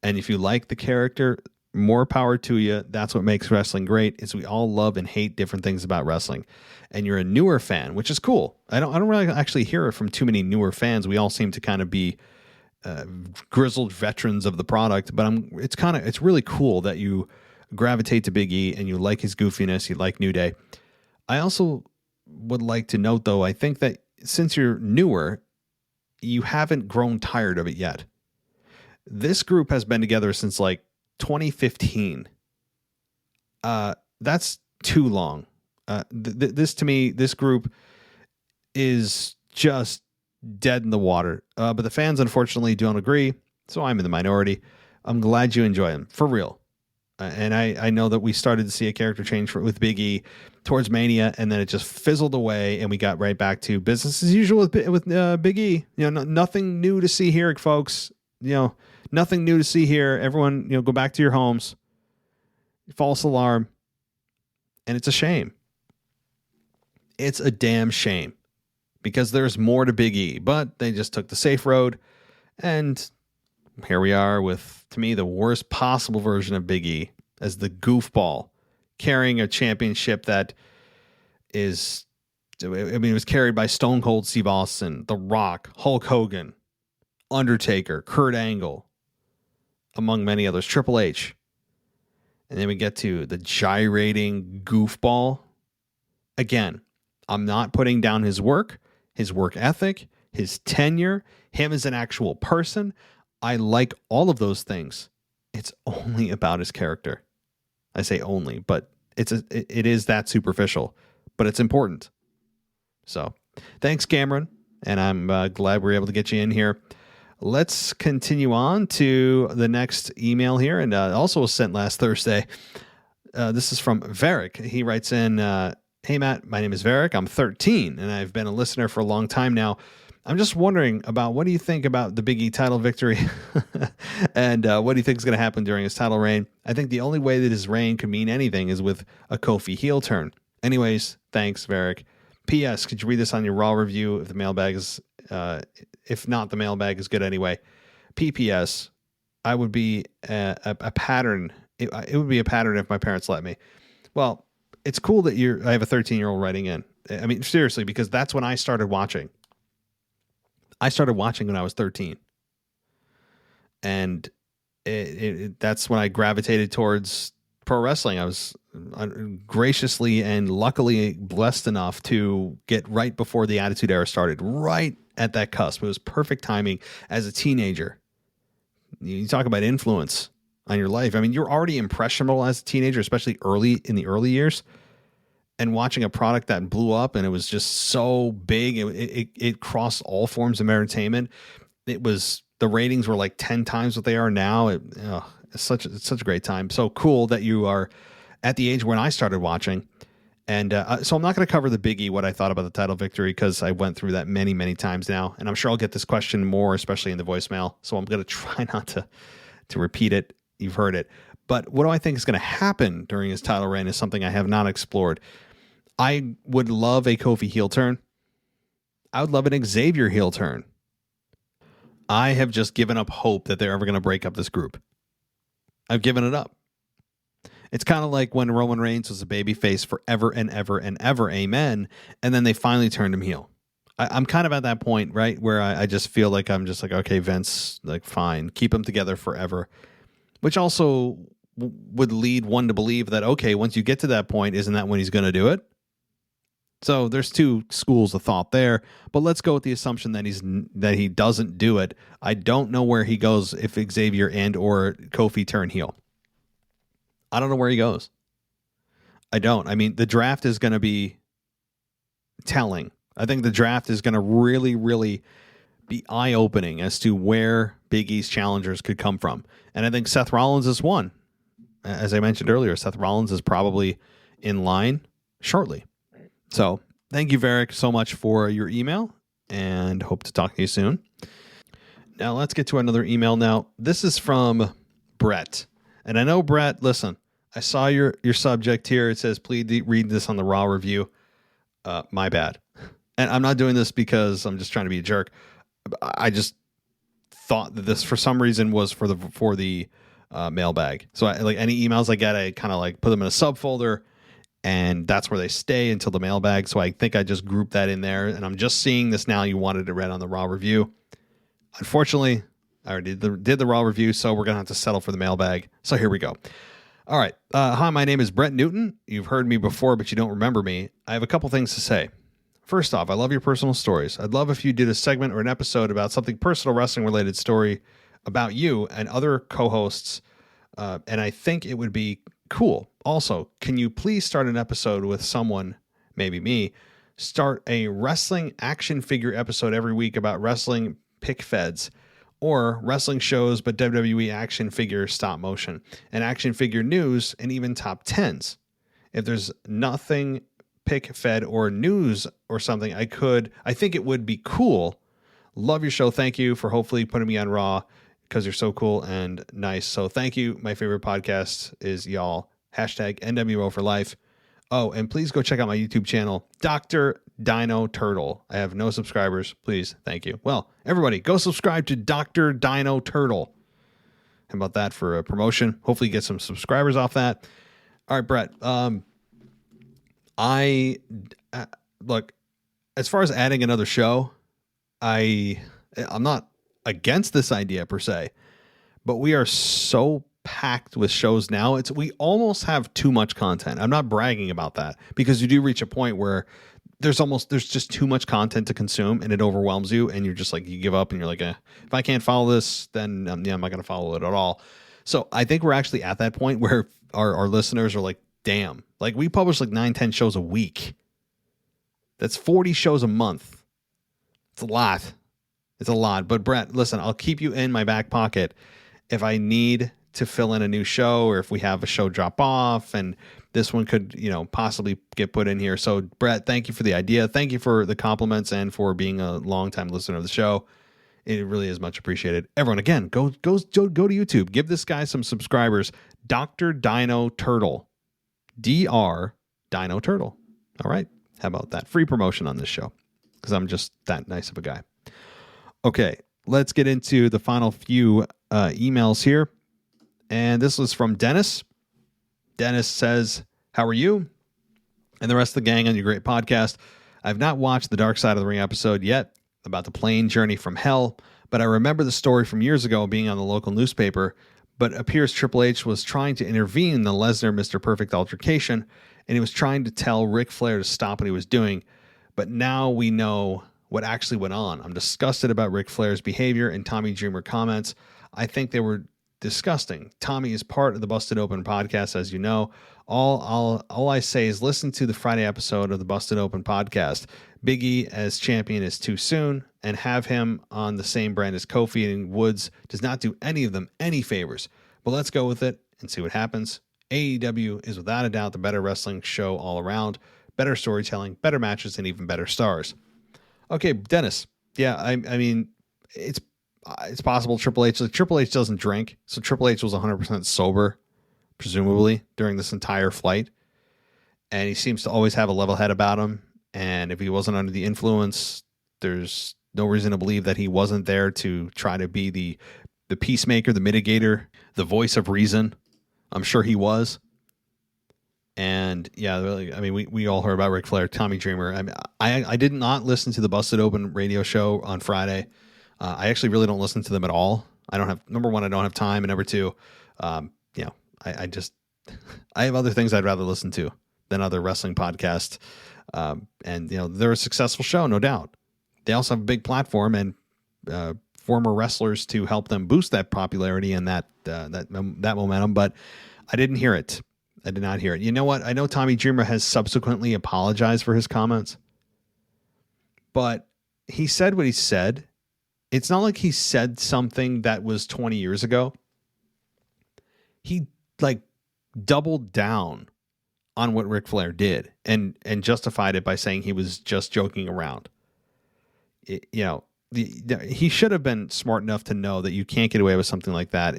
And if you like the character, more power to you. That's what makes wrestling great, is we all love and hate different things about wrestling. And you're a newer fan, which is cool. I don't really actually hear it from too many newer fans. We all seem to kind of be grizzled veterans of the product, but it's really cool that you gravitate to Big E and you like his goofiness, you like New Day. I also would like to note, though, I think that since you're newer, you haven't grown tired of it yet. This group has been together since like 2015. That's too long. This to me, this group is just dead in the water. But the fans, unfortunately, don't agree, so I'm in the minority. I'm glad you enjoy them, for real. And I know that we started to see a character change with Big E towards Mania, and then it just fizzled away, and we got right back to business as usual with Big E. Nothing new to see here, folks. Nothing new to see here. Everyone, go back to your homes. False alarm. And it's a shame. It's a damn shame, because there's more to Big E, but they just took the safe road, and here we are with, to me, the worst possible version of Big E as the goofball carrying a championship that is, it was carried by Stone Cold Steve Austin, The Rock, Hulk Hogan, Undertaker, Kurt Angle, among many others, Triple H. And then we get to the gyrating goofball. Again, I'm not putting down his work ethic, his tenure, him as an actual person. I like all of those things. It's only about his character. I say only, but it is that superficial, but it's important. So thanks, Cameron. And I'm glad we were able to get you in here. Let's continue on to the next email here. And also was sent last Thursday. This is from Varric. He writes in, hey, Matt, my name is Varric. I'm 13, and I've been a listener for a long time now. I'm just wondering about, what do you think about the Big E title victory? And what do you think is going to happen during his title reign? I think the only way that his reign could mean anything is with a Kofi heel turn. Anyways, thanks, Varric. P.S. Could you read this on your Raw review if the mailbag is, if not, the mailbag is good anyway. P.P.S. I would be a pattern. It would be a pattern if my parents let me. Well, it's cool that I have a 13-year-old writing in. I mean, seriously, because that's when I started watching. I started watching when I was 13. And that's when I gravitated towards pro wrestling. I was graciously and luckily blessed enough to get right before the Attitude Era started, right at that cusp. It was perfect timing as a teenager. You talk about influence on your life. I mean, you're already impressionable as a teenager, especially in the early years. And watching a product that blew up and it was just so big, it crossed all forms of entertainment. The ratings were like 10 times what they are now. It's such a great time. So cool that you are at the age when I started watching. And so I'm not going to cover the biggie, what I thought about the title victory, because I went through that many, many times now. And I'm sure I'll get this question more, especially in the voicemail. So I'm going to try not to repeat it. You've heard it. But what do I think is going to happen during his title reign is something I have not explored. I would love a Kofi heel turn. I would love an Xavier heel turn. I have just given up hope that they're ever going to break up this group. I've given it up. It's kind of like when Roman Reigns was a babyface forever and ever and ever, amen, and then they finally turned him heel. I'm kind of at that point, right, where I just feel like I'm just like, okay, Vince, like, fine, keep them together forever, which also would lead one to believe that, okay, once you get to that point, isn't that when he's going to do it? So there's two schools of thought there, but let's go with the assumption that he doesn't do it. I don't know where he goes if Xavier and or Kofi turn heel. I don't know where he goes. I don't. I mean, the draft is going to be telling. I think the draft is going to really, really be eye-opening as to where Big E's challengers could come from. And I think Seth Rollins is one. As I mentioned earlier, Seth Rollins is probably in line shortly. So thank you, Varick, so much for your email, and hope to talk to you soon. Now let's get to another email now. This is from Brett. And I know, Brett, listen, I saw your subject here. It says, please read this on the Raw review. My bad. And I'm not doing this because I'm just trying to be a jerk. I just thought that this, for some reason, was for the mailbag. So like any emails I get, I kind of like put them in a subfolder, and that's where they stay until the mailbag. So I think I just grouped that in there, and I'm just seeing this now. You wanted it read on the Raw review. Unfortunately, I already did the Raw review, so we're going to have to settle for the mailbag. So here we go. All right. Hi, my name is Brett Newton. You've heard me before, but you don't remember me. I have a couple things to say. First off, I love your personal stories. I'd love if you did a segment or an episode about something personal wrestling-related story about you and other co-hosts, and I think it would be cool. Also, can you please start an episode with someone, maybe me, start a wrestling action figure episode every week about wrestling pick feds or wrestling shows, but WWE action figure stop motion and action figure news and even top 10s. If there's nothing pick fed or news or something, I think it would be cool. Love your show. Thank you for hopefully putting me on Raw because you're so cool and nice. So thank you. My favorite podcast is y'all. Hashtag NWO for life. Oh, and please go check out my YouTube channel, Dr. Dino Turtle. I have no subscribers. Please. Thank you. Well, everybody, go subscribe to Dr. Dino Turtle. How about that for a promotion? Hopefully get some subscribers off that. All right, Brett. Look, as far as adding another show, I'm not against this idea per se, but we are so packed with shows now. We almost have too much content. I'm not bragging about that because you do reach a point where there's just too much content to consume and it overwhelms you and you're just like, you give up and you're like, if I can't follow this, then I'm not going to follow it at all. So I think we're actually at that point where our listeners are like, damn, like we publish like 9-10 shows a week. That's 40 shows a month. It's a lot. But Brett, listen, I'll keep you in my back pocket if I need to fill in a new show or if we have a show drop off and this one could, possibly get put in here. So Brett, thank you for the idea. Thank you for the compliments and for being a longtime listener of the show. It really is much appreciated. Everyone, again, go to YouTube. Give this guy some subscribers. Dr. Dino Turtle. Dr. Dino Turtle. All right. How about that? Free promotion on this show because I'm just that nice of a guy. Okay. Let's get into the final few emails here. And this was from Dennis. Dennis says, how are you? And the rest of the gang on your great podcast. I've not watched the Dark Side of the Ring episode yet about the plane journey from hell, but I remember the story from years ago being on the local newspaper, but appears Triple H was trying to intervene in the Lesnar Mr. Perfect altercation, and he was trying to tell Ric Flair to stop what he was doing. But now we know what actually went on. I'm disgusted about Ric Flair's behavior and Tommy Dreamer comments. I think they were disgusting. Tommy is part of the Busted Open podcast, as you know. All I say is listen to the Friday episode of the Busted Open podcast. Big E as champion is too soon, and have him on the same brand as Kofi and Woods does not do any of them any favors. But let's go with it and see what happens. AEW is without a doubt the better wrestling show all around. Better storytelling, better matches, and even better stars. Okay, Dennis. Yeah, I mean, it's possible Triple H doesn't drink, so Triple H was 100% sober, presumably, during this entire flight. And he seems to always have a level head about him. And if he wasn't under the influence, there's no reason to believe that he wasn't there to try to be the peacemaker, the mitigator, the voice of reason. I'm sure he was. And yeah, really, I mean, we all heard about Ric Flair, Tommy Dreamer. I did not listen to the Busted Open radio show on Friday. I actually really don't listen to them at all. Number one, I don't have time, and number two, I have other things I'd rather listen to than other wrestling podcasts. And they're a successful show, no doubt. They also have a big platform and former wrestlers to help them boost that popularity and that momentum. But I didn't hear it. I did not hear it. You know what? I know Tommy Dreamer has subsequently apologized for his comments, but he said what he said. It's not like he said something that was 20 years ago. He doubled down on what Ric Flair did and justified it by saying he was just joking around. He should have been smart enough to know that you can't get away with something like that,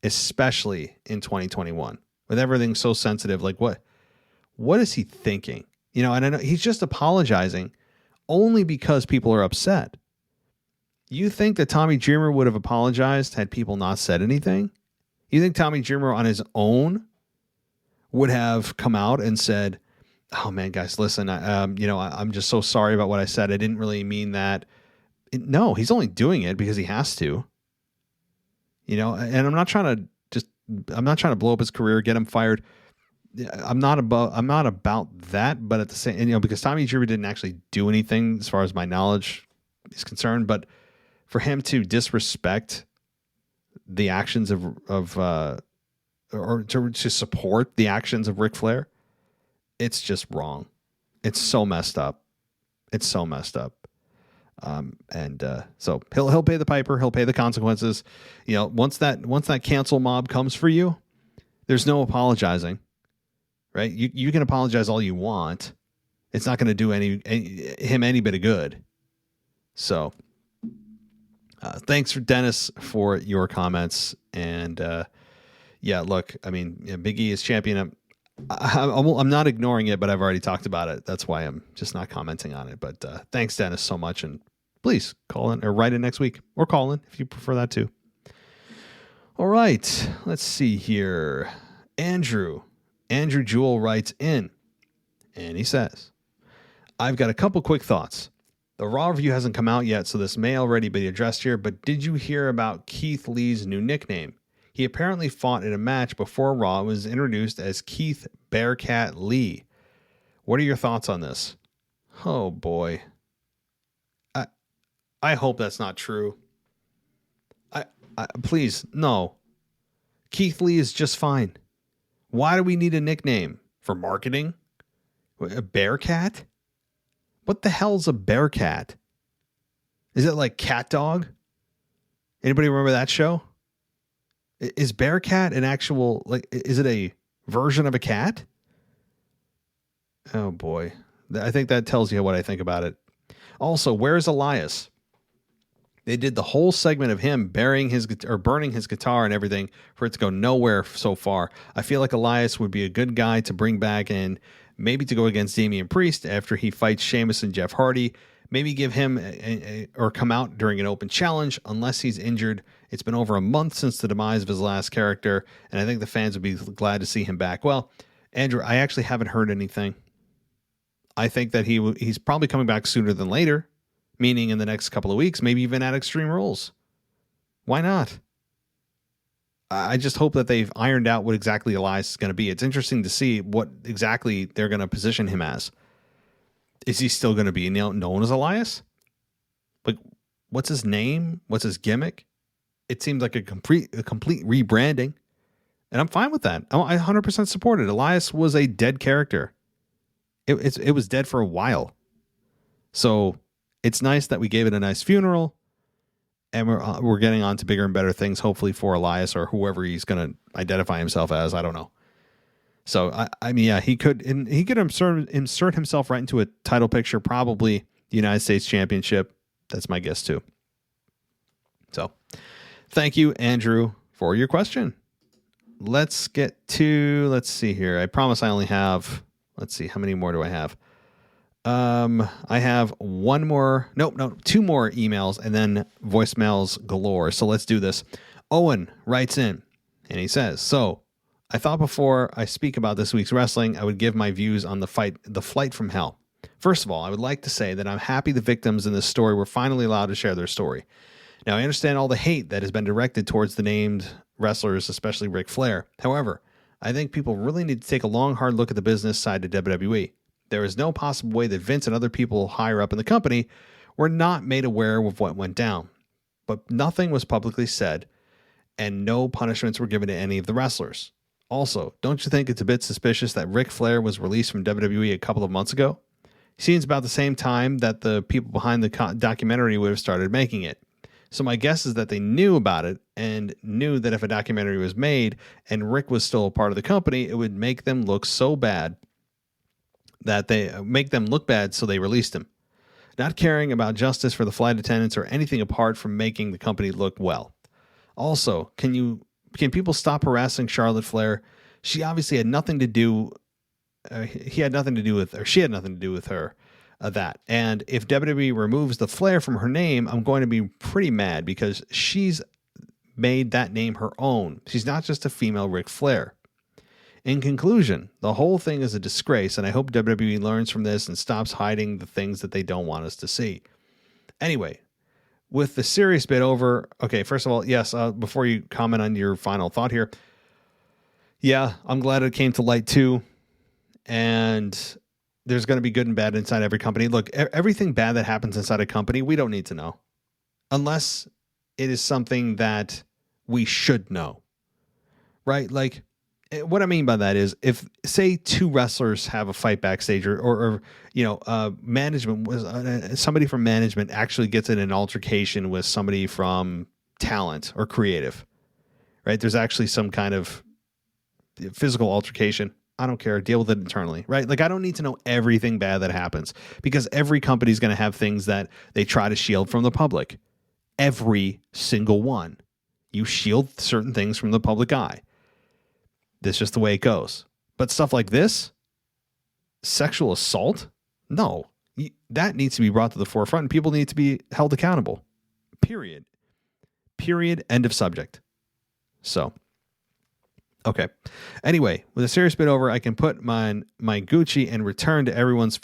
especially in 2021 with everything so sensitive. Like what is he thinking? And I know he's just apologizing only because people are upset. You think that Tommy Dreamer would have apologized had people not said anything? You think Tommy Dreamer on his own would have come out and said, "Oh man, guys, listen, I'm just so sorry about what I said. I didn't really mean that." No, he's only doing it because he has to. And I'm not trying to blow up his career, get him fired. I'm not about that, but at the same, because Tommy Dreamer didn't actually do anything as far as my knowledge is concerned, but for him to disrespect the actions or to support the actions of Ric Flair, it's just wrong. It's so messed up. So he'll pay the piper. He'll pay the consequences. Once that cancel mob comes for you, there's no apologizing, right? You can apologize all you want. It's not going to do him any bit of good. So, thanks for Dennis for your comments. And, look, I mean, Big E is champion. I'm not ignoring it, but I've already talked about it. That's why I'm just not commenting on it. But thanks, Dennis, so much. And please call in or write in next week, or call in if you prefer that too. All right, let's see here. Andrew Jewell writes in, and he says, "I've got a couple quick thoughts. The Raw review hasn't come out yet, so this may already be addressed here, but did you hear about Keith Lee's new nickname? He apparently fought in a match before Raw and was introduced as Keith Bearcat Lee. What are your thoughts on this?" Oh boy. I hope that's not true. Please, no. Keith Lee is just fine. Why do we need a nickname? For marketing? A Bearcat? What the hell's a Bearcat? Is it like Cat Dog? Anybody remember that show? Is Bearcat an actual, is it a version of a cat? Oh boy. I think that tells you what I think about it. Also, where's Elias? They did the whole segment of him burning his guitar and everything for it to go nowhere so far. I feel like Elias would be a good guy to bring back and maybe to go against Damian Priest after he fights Sheamus and Jeff Hardy. Maybe give him or come out during an open challenge unless he's injured. It's been over a month since the demise of his last character, and I think the fans would be glad to see him back. Well, Andrew, I actually haven't heard anything. I think that he's probably coming back sooner than later. Meaning in the next couple of weeks, maybe even at Extreme Rules. Why not? I just hope that they've ironed out what exactly Elias is going to be. It's interesting to see what exactly they're going to position him as. Is he still going to be known as Elias? Like, what's his name? What's his gimmick? It seems like a complete rebranding. And I'm fine with that. I 100% support it. Elias was a dead character. It was dead for a while. So it's nice that we gave it a nice funeral. And we're getting on to bigger and better things, hopefully, for Elias or whoever he's going to identify himself as. I don't know. So, I mean, yeah, he could insert himself right into a title picture, probably the United States Championship. That's my guess, too. So, thank you, Andrew, for your question. Let's see here. I promise I only have, let's see, how many more do I have? I have two more emails and then voicemails galore. So let's do this. Owen writes in and he says, so I thought before I speak about this week's wrestling, I would give my views on the flight from hell. First of all, I would like to say that I'm happy the victims in this story were finally allowed to share their story. Now, I understand all the hate that has been directed towards the named wrestlers, especially Ric Flair. However, I think people really need to take a long, hard look at the business side of WWE. There is no possible way that Vince and other people higher up in the company were not made aware of what went down. But nothing was publicly said, and no punishments were given to any of the wrestlers. Also, don't you think it's a bit suspicious that Ric Flair was released from WWE a couple of months ago? It seems about the same time that the people behind the documentary would have started making it. So my guess is that they knew about it and knew that if a documentary was made and Rick was still a part of the company, it would make them look so bad that so they released him. Not caring about justice for the flight attendants or anything apart from making the company look well. Also, can people stop harassing Charlotte Flair? She obviously had nothing to do. She had nothing to do with her. That. And if WWE removes the Flair from her name, I'm going to be pretty mad because she's made that name her own. She's not just a female Ric Flair. In conclusion, the whole thing is a disgrace, and I hope WWE learns from this and stops hiding the things that they don't want us to see. Anyway, with the serious bit over, okay, first of all, yes, before you comment on your final thought here, yeah, I'm glad it came to light too, and there's going to be good and bad inside every company. Look, everything bad that happens inside a company, we don't need to know, unless it is something that we should know, right? Like, what I mean by that is if, say, two wrestlers have a fight backstage or management was somebody from management actually gets in an altercation with somebody from talent or creative, right? There's actually some kind of physical altercation. I don't care. Deal with it internally, right? Like, I don't need to know everything bad that happens because every company is going to have things that they try to shield from the public. Every single one. You shield certain things from the public eye. That's just the way it goes. But stuff like this, sexual assault, no, that needs to be brought to the forefront and people need to be held accountable. Period. End of subject. So, okay. Anyway, with a serious bit over, I can put my Gucci and return to everyone's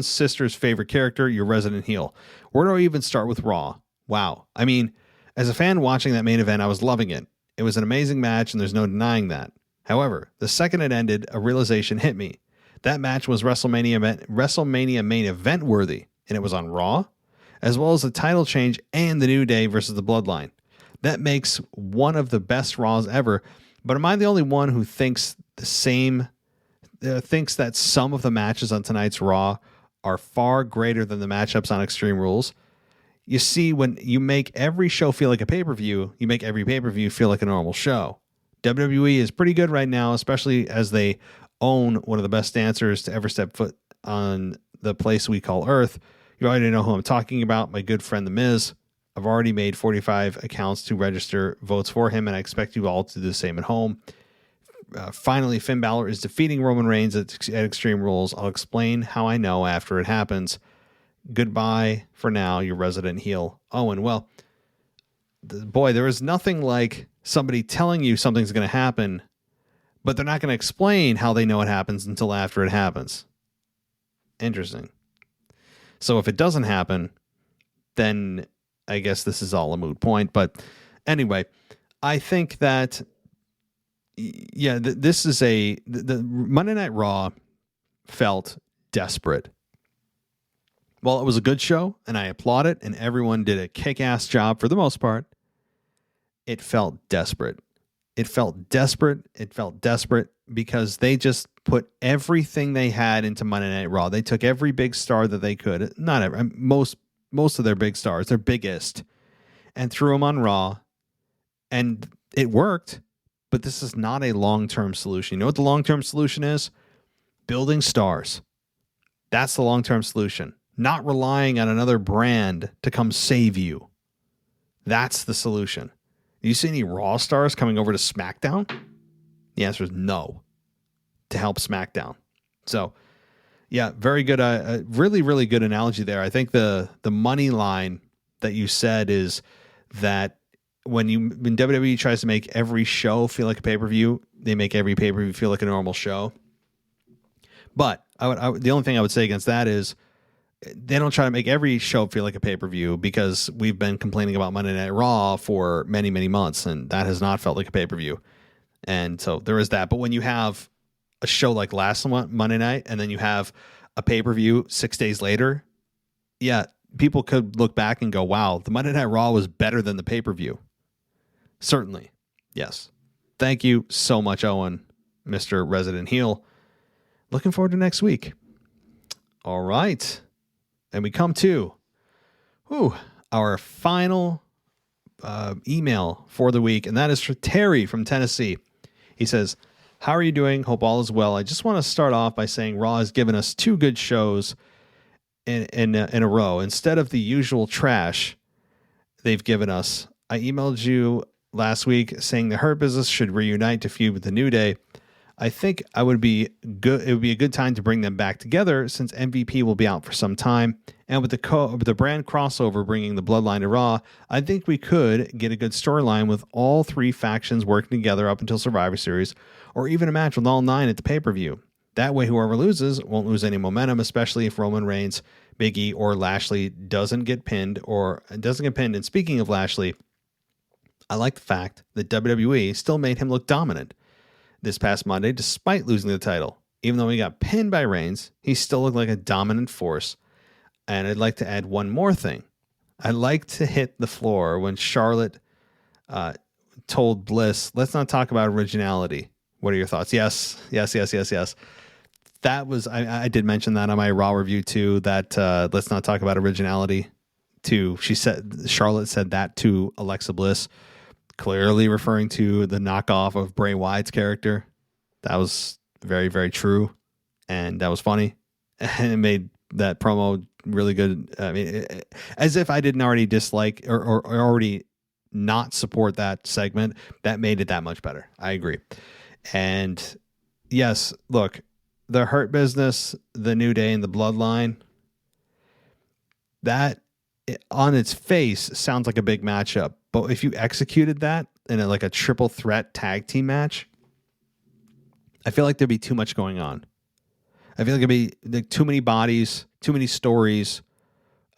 sister's favorite character, your resident heel. Where do I even start with Raw? Wow. I mean, as a fan watching that main event, I was loving it. It was an amazing match, and there's no denying that. However, the second it ended, a realization hit me. That match was WrestleMania main event worthy, and it was on Raw, as well as the title change and the New Day versus the Bloodline. That makes one of the best Raws ever, but am I the only one who thinks that some of the matches on tonight's Raw are far greater than the matchups on Extreme Rules? You see, when you make every show feel like a pay-per-view, you make every pay-per-view feel like a normal show. WWE is pretty good right now, especially as they own one of the best dancers to ever step foot on the place we call Earth. You already know who I'm talking about, my good friend The Miz. I've already made 45 accounts to register votes for him, and I expect you all to do the same at home. Finally, Finn Balor is defeating Roman Reigns at Extreme Rules. I'll explain how I know after it happens. Goodbye for now, your resident heel, Owen. Well, boy, there is nothing like somebody telling you something's going to happen, but they're not going to explain how they know it happens until after it happens. Interesting. So if it doesn't happen, then I guess this is all a moot point. But anyway, I think that, this is the Monday Night Raw felt desperate. Well, it was a good show, and I applaud it, and everyone did a kick-ass job for the most part. It felt desperate. It felt desperate because they just put everything they had into Monday Night Raw. They took every big star that they could, not every, most of their big stars, their biggest, and threw them on Raw, and it worked. But this is not a long-term solution. You know what the long-term solution is? Building stars. That's the long-term solution. Not relying on another brand to come save you. That's the solution. Do you see any Raw stars coming over to SmackDown? The answer is no. To help SmackDown. So, yeah, very good. Really, really good analogy there. I think the money line that you said is that when WWE tries to make every show feel like a pay-per-view, they make every pay-per-view feel like a normal show. But the only thing I would say against that is they don't try to make every show feel like a pay-per-view, because we've been complaining about Monday Night Raw for many, many months, and that has not felt like a pay-per-view. And so there is that. But when you have a show like last Monday night, and then you have a pay-per-view 6 days later, yeah, people could look back and go, wow, the Monday Night Raw was better than the pay-per-view. Certainly. Yes. Thank you so much, Owen, Mr. Resident Heel. Looking forward to next week. All right. And we come to our final email for the week, and that is for Terry from Tennessee. He says, how are you doing? Hope all is well. I just want to start off by saying Raw has given us 2 good shows in a row. Instead of the usual trash they've given us, I emailed you last week saying the Hurt Business should reunite to feud with the New Day. I think it would be a good time to bring them back together, since MVP will be out for some time. And with the brand crossover bringing the Bloodline to Raw, I think we could get a good storyline with all 3 factions working together up until Survivor Series, or even a match with all 9 at the pay-per-view. That way, whoever loses won't lose any momentum, especially if Roman Reigns, Big E, or Lashley doesn't get pinned. And speaking of Lashley, I like the fact that WWE still made him look dominant this past Monday, despite losing the title. Even though he got pinned by Reigns, he still looked like a dominant force. And I'd like to add one more thing. I like to hit the floor when Charlotte told Bliss, let's not talk about originality. What are your thoughts? Yes. That was, I did mention that on my Raw review too, that let's not talk about originality too. Charlotte said that to Alexa Bliss, clearly referring to the knockoff of Bray Wyatt's character. That was very, very true. And that was funny. And it made that promo really good. I mean, as if I didn't already dislike or already not support that segment, that made it that much better. I agree. And yes, look, the Hurt Business, the New Day, and the Bloodline, that on its face sounds like a big matchup. But if you executed that in a triple threat tag team match, I feel like there'd be too much going on. I feel like it'd be too many bodies, too many stories.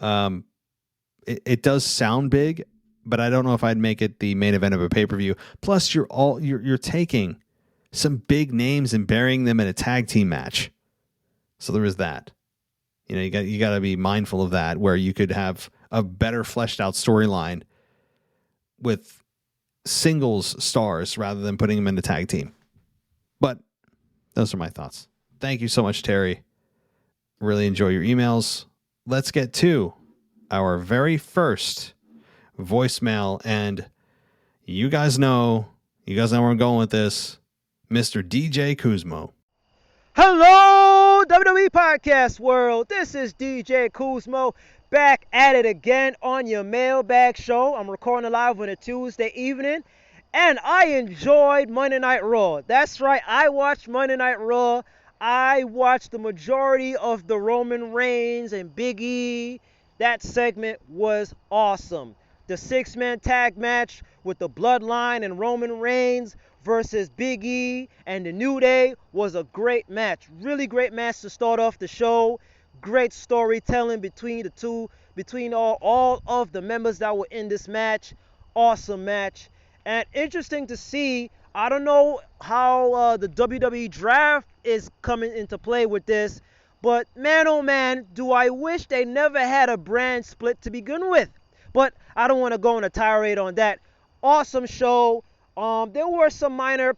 It does sound big, but I don't know if I'd make it the main event of a pay-per-view. Plus, you're taking some big names and burying them in a tag team match. So there is that. You got to be mindful of that, where you could have a better fleshed out storyline with singles stars rather than putting them in a tag team. But those are my thoughts. Thank you so much, Terry. Really enjoy your emails. Let's get to our very first voicemail. And you guys know where I'm going with this. Mr. DJ Kuzmo. Hello, WWE Podcast World. This is DJ Kuzmo, back at it again on your Mailbag show. I'm recording live on a Tuesday evening, and I enjoyed Monday Night Raw. That's right, I watched Monday Night Raw. I watched the majority of the Roman Reigns and Big E. That segment was awesome. The 6-man tag match with the Bloodline and Roman Reigns versus Big E and the New Day was a great match. Really great match to start off the show. Great storytelling between the two, between all of the members that were in this match. Awesome match. And interesting to see, I don't know how the WWE draft is coming into play with this, but man, oh man, do I wish they never had a brand split to begin with. But I don't want to go on a tirade on that. Awesome show. There were some minor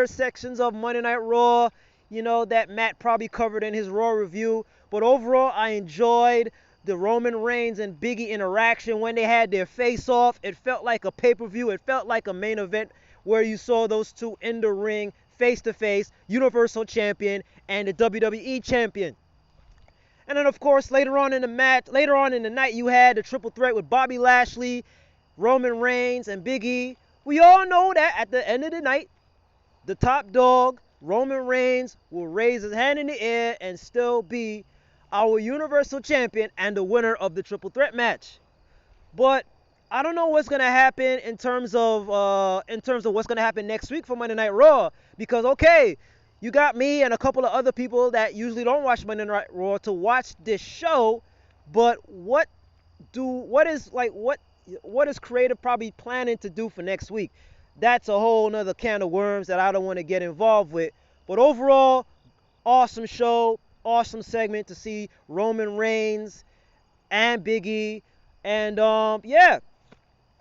sections of Monday Night Raw, that Matt probably covered in his Raw review. But overall, I enjoyed the Roman Reigns and Biggie interaction when they had their face-off. It felt like a pay-per-view. It felt like a main event where you saw those two in the ring, face-to-face, Universal Champion and the WWE Champion. And then, of course, later on in the night, you had the triple threat with Bobby Lashley, Roman Reigns, and Big E. We all know that at the end of the night, the top dog, Roman Reigns, will raise his hand in the air and still be our Universal Champion and the winner of the triple threat match. But I don't know what's gonna happen in terms of what's gonna happen next week for Monday Night Raw, because okay, you got me and a couple of other people that usually don't watch Monday Night Raw to watch this show, but what is creative probably planning to do for next week? That's a whole nother can of worms that I don't want to get involved with. But overall, awesome show, awesome segment to see Roman Reigns and Big E. And I want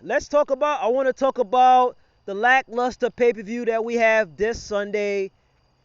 to talk about the lackluster pay-per-view that we have this Sunday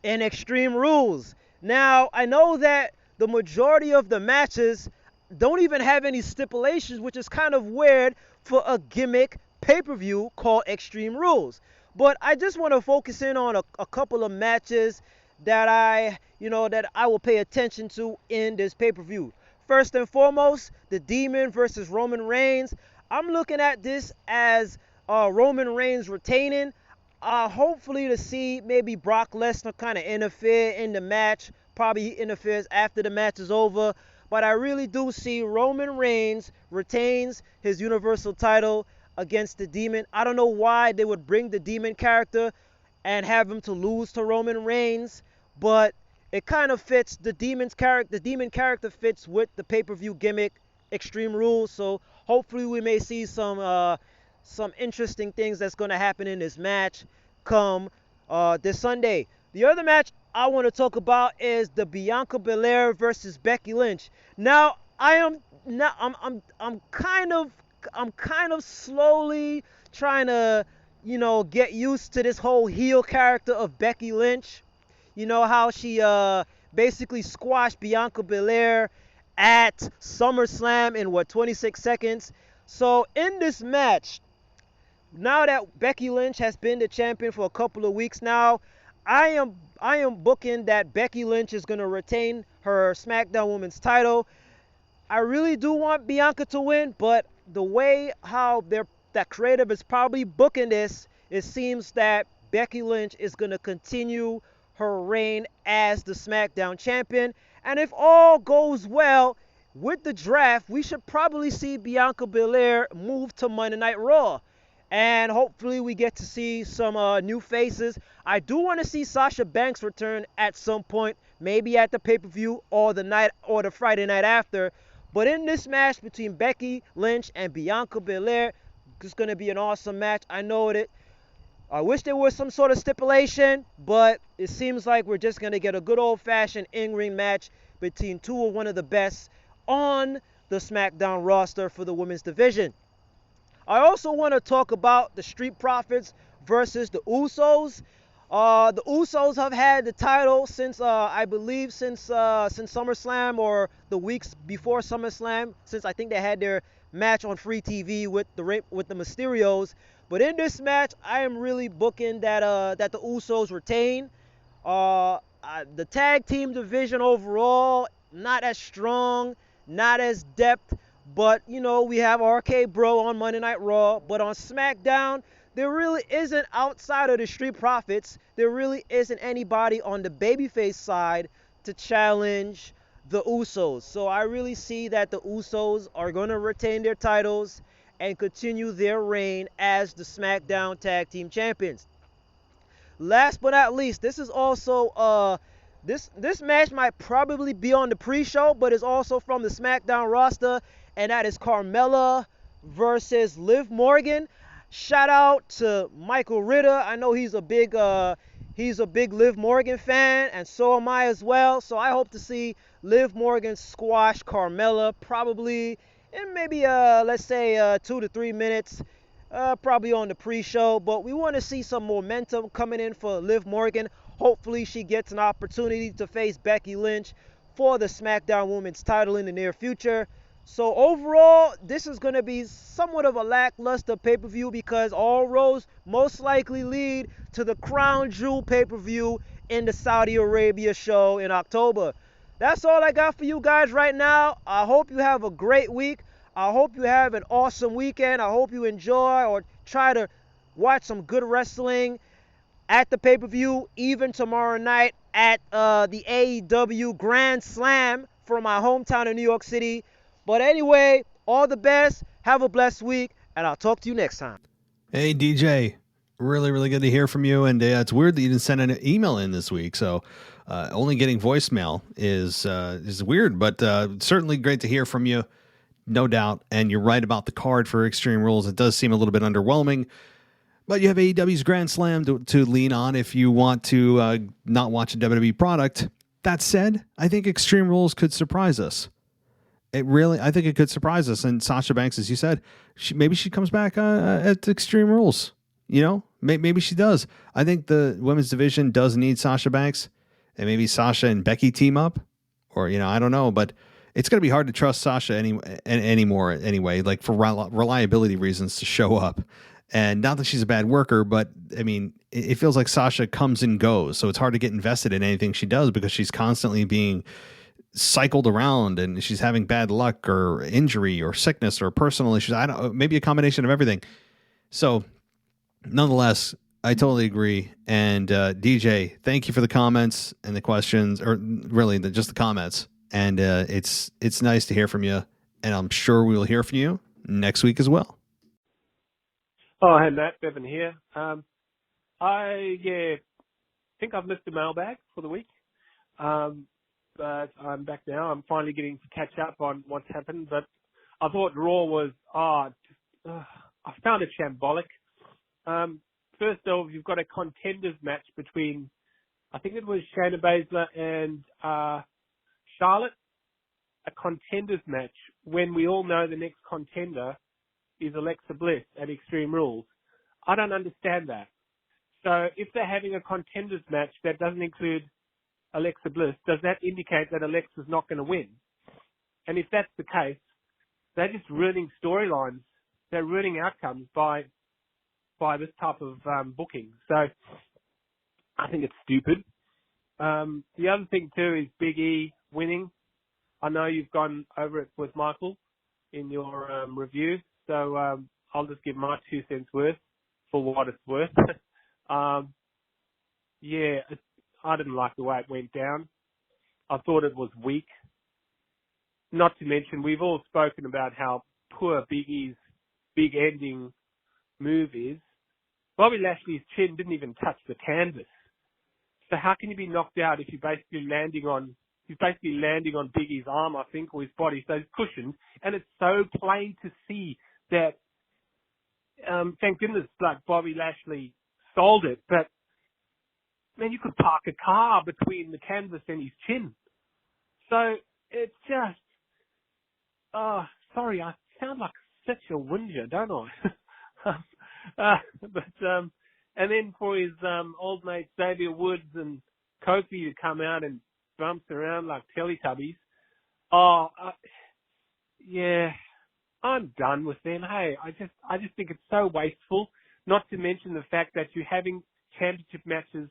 in Extreme Rules. Now, I know that the majority of the matches don't even have any stipulations, which is kind of weird for a gimmick pay-per-view called Extreme Rules. But I just want to focus in on a couple of matches that I will pay attention to in this pay-per-view. First and foremost, the Demon versus Roman Reigns. I'm looking at this as Roman Reigns retaining. Hopefully to see maybe Brock Lesnar kind of interfere in the match. Probably he interferes after the match is over. But I really do see Roman Reigns retains his Universal title against the Demon. I don't know why they would bring the Demon character and have him to lose to Roman Reigns, but it kind of fits the Demon character fits with the pay-per-view gimmick Extreme Rules. So hopefully we may see some interesting things that's going to happen in this match come this Sunday. The other match I want to talk about is the Bianca Belair versus Becky Lynch. Now, I'm kind of slowly trying to, get used to this whole heel character of Becky Lynch. You know how she basically squashed Bianca Belair at SummerSlam in 26 seconds. So in this match, now that Becky Lynch has been the champion for a couple of weeks now, I am booking that Becky Lynch is going to retain her SmackDown Women's title. I really do want Bianca to win, but the way how that creative is probably booking this, it seems that Becky Lynch is going to continue her reign as the SmackDown champion. And if all goes well with the draft, we should probably see Bianca Belair move to Monday Night Raw. And hopefully we get to see some new faces. I do want to see Sasha Banks return at some point, maybe at the pay-per-view or the Friday night after. But in this match between Becky Lynch and Bianca Belair, it's going to be an awesome match. I know it. I wish there was some sort of stipulation, but it seems like we're just going to get a good old-fashioned in-ring match between one of the best on the SmackDown roster for the women's division. I also want to talk about the Street Profits versus the Usos. The Usos have had the title since I believe since SummerSlam or the weeks before SummerSlam, since I think they had their match on free TV with the Mysterios. But in this match, I am really booking that the Usos retain. The tag team division overall, not as strong, not as depth. But, we have RK Bro on Monday Night Raw. But on SmackDown, there really isn't, outside of the Street Profits, there really isn't anybody on the babyface side to challenge the Usos. So I really see that the Usos are going to retain their titles and continue their reign as the SmackDown Tag Team Champions. Last but not least, this is also this match might probably be on the pre-show, but it's also from the SmackDown roster, and that is Carmella versus Liv Morgan. Shout out to Michael Ritter. I know he's a big Liv Morgan fan, and so am I as well. So I hope to see Liv Morgan squash Carmella probably in maybe let's say 2 to 3 minutes. Probably on the pre-show, but we want to see some momentum coming in for Liv Morgan. Hopefully she gets an opportunity to face Becky Lynch for the Smackdown Women's title in the near future. So overall, this is going to be somewhat of a lackluster pay-per-view because all roads most likely lead to the Crown Jewel pay-per-view in the Saudi Arabia show in October. That's all I got for you guys right now. I hope you have a great week. I hope you have an awesome weekend. I hope you enjoy or try to watch some good wrestling at the pay-per-view, even tomorrow night at the AEW Grand Slam from my hometown of New York City. But anyway, all the best. Have a blessed week, and I'll talk to you next time. Hey, DJ. Really, really good to hear from you. And it's weird that you didn't send an email in this week. So only getting voicemail is weird, but certainly great to hear from you. No doubt. And you're right about the card for Extreme Rules. It does seem a little bit underwhelming, but you have AEW's Grand Slam to lean on if you want to not watch a WWE product. That said, I think Extreme Rules could surprise us. I think it could surprise us. And Sasha Banks, as you said, maybe she comes back at Extreme Rules. You know, maybe she does. I think the women's division does need Sasha Banks, and maybe Sasha and Becky team up, or I don't know, but it's going to be hard to trust Sasha anymore anyway, like for reliability reasons to show up. And not that she's a bad worker, but I mean, it feels like Sasha comes and goes. So it's hard to get invested in anything she does because she's constantly being cycled around and she's having bad luck or injury or sickness or personal issues. I don't, maybe a combination of everything. So nonetheless, I totally agree. And DJ, thank you for the comments and the questions, or really just the comments. And it's nice to hear from you, and I'm sure we will hear from you next week as well. Oh, hey Matt, Bevan here. I think I've missed the mailbag for the week, but I'm back now. I'm finally getting to catch up on what's happened. But I thought Raw was I found it shambolic. First off, you've got a contenders match between, I think it was Shayna Baszler and Charlotte, a contenders match when we all know the next contender is Alexa Bliss at Extreme Rules. I don't understand that. So if they're having a contenders match that doesn't include Alexa Bliss, does that indicate that Alexa's not going to win? And if that's the case, they're just ruining storylines. They're ruining outcomes by this type of booking. So I think it's stupid. The other thing too is Big E winning. I know you've gone over it with Michael in your review, so I'll just give my 2 cents worth for what it's worth. I didn't like the way it went down. I thought it was weak. Not to mention, we've all spoken about how poor Big E's big ending move is. Bobby Lashley's chin didn't even touch the canvas. So how can you be knocked out if you're basically landing on Big E's arm, I think, or his body, so he's cushioned, and it's so plain to see that, thank goodness, like Bobby Lashley sold it, but man, you could park a car between the canvas and his chin. So it's just, sorry, I sound like such a whinger, don't I? And then for his old mate Xavier Woods and Kofi to come out and bumps around like Teletubbies. I'm done with them. Hey, I just think it's so wasteful. Not to mention the fact that you're having championship matches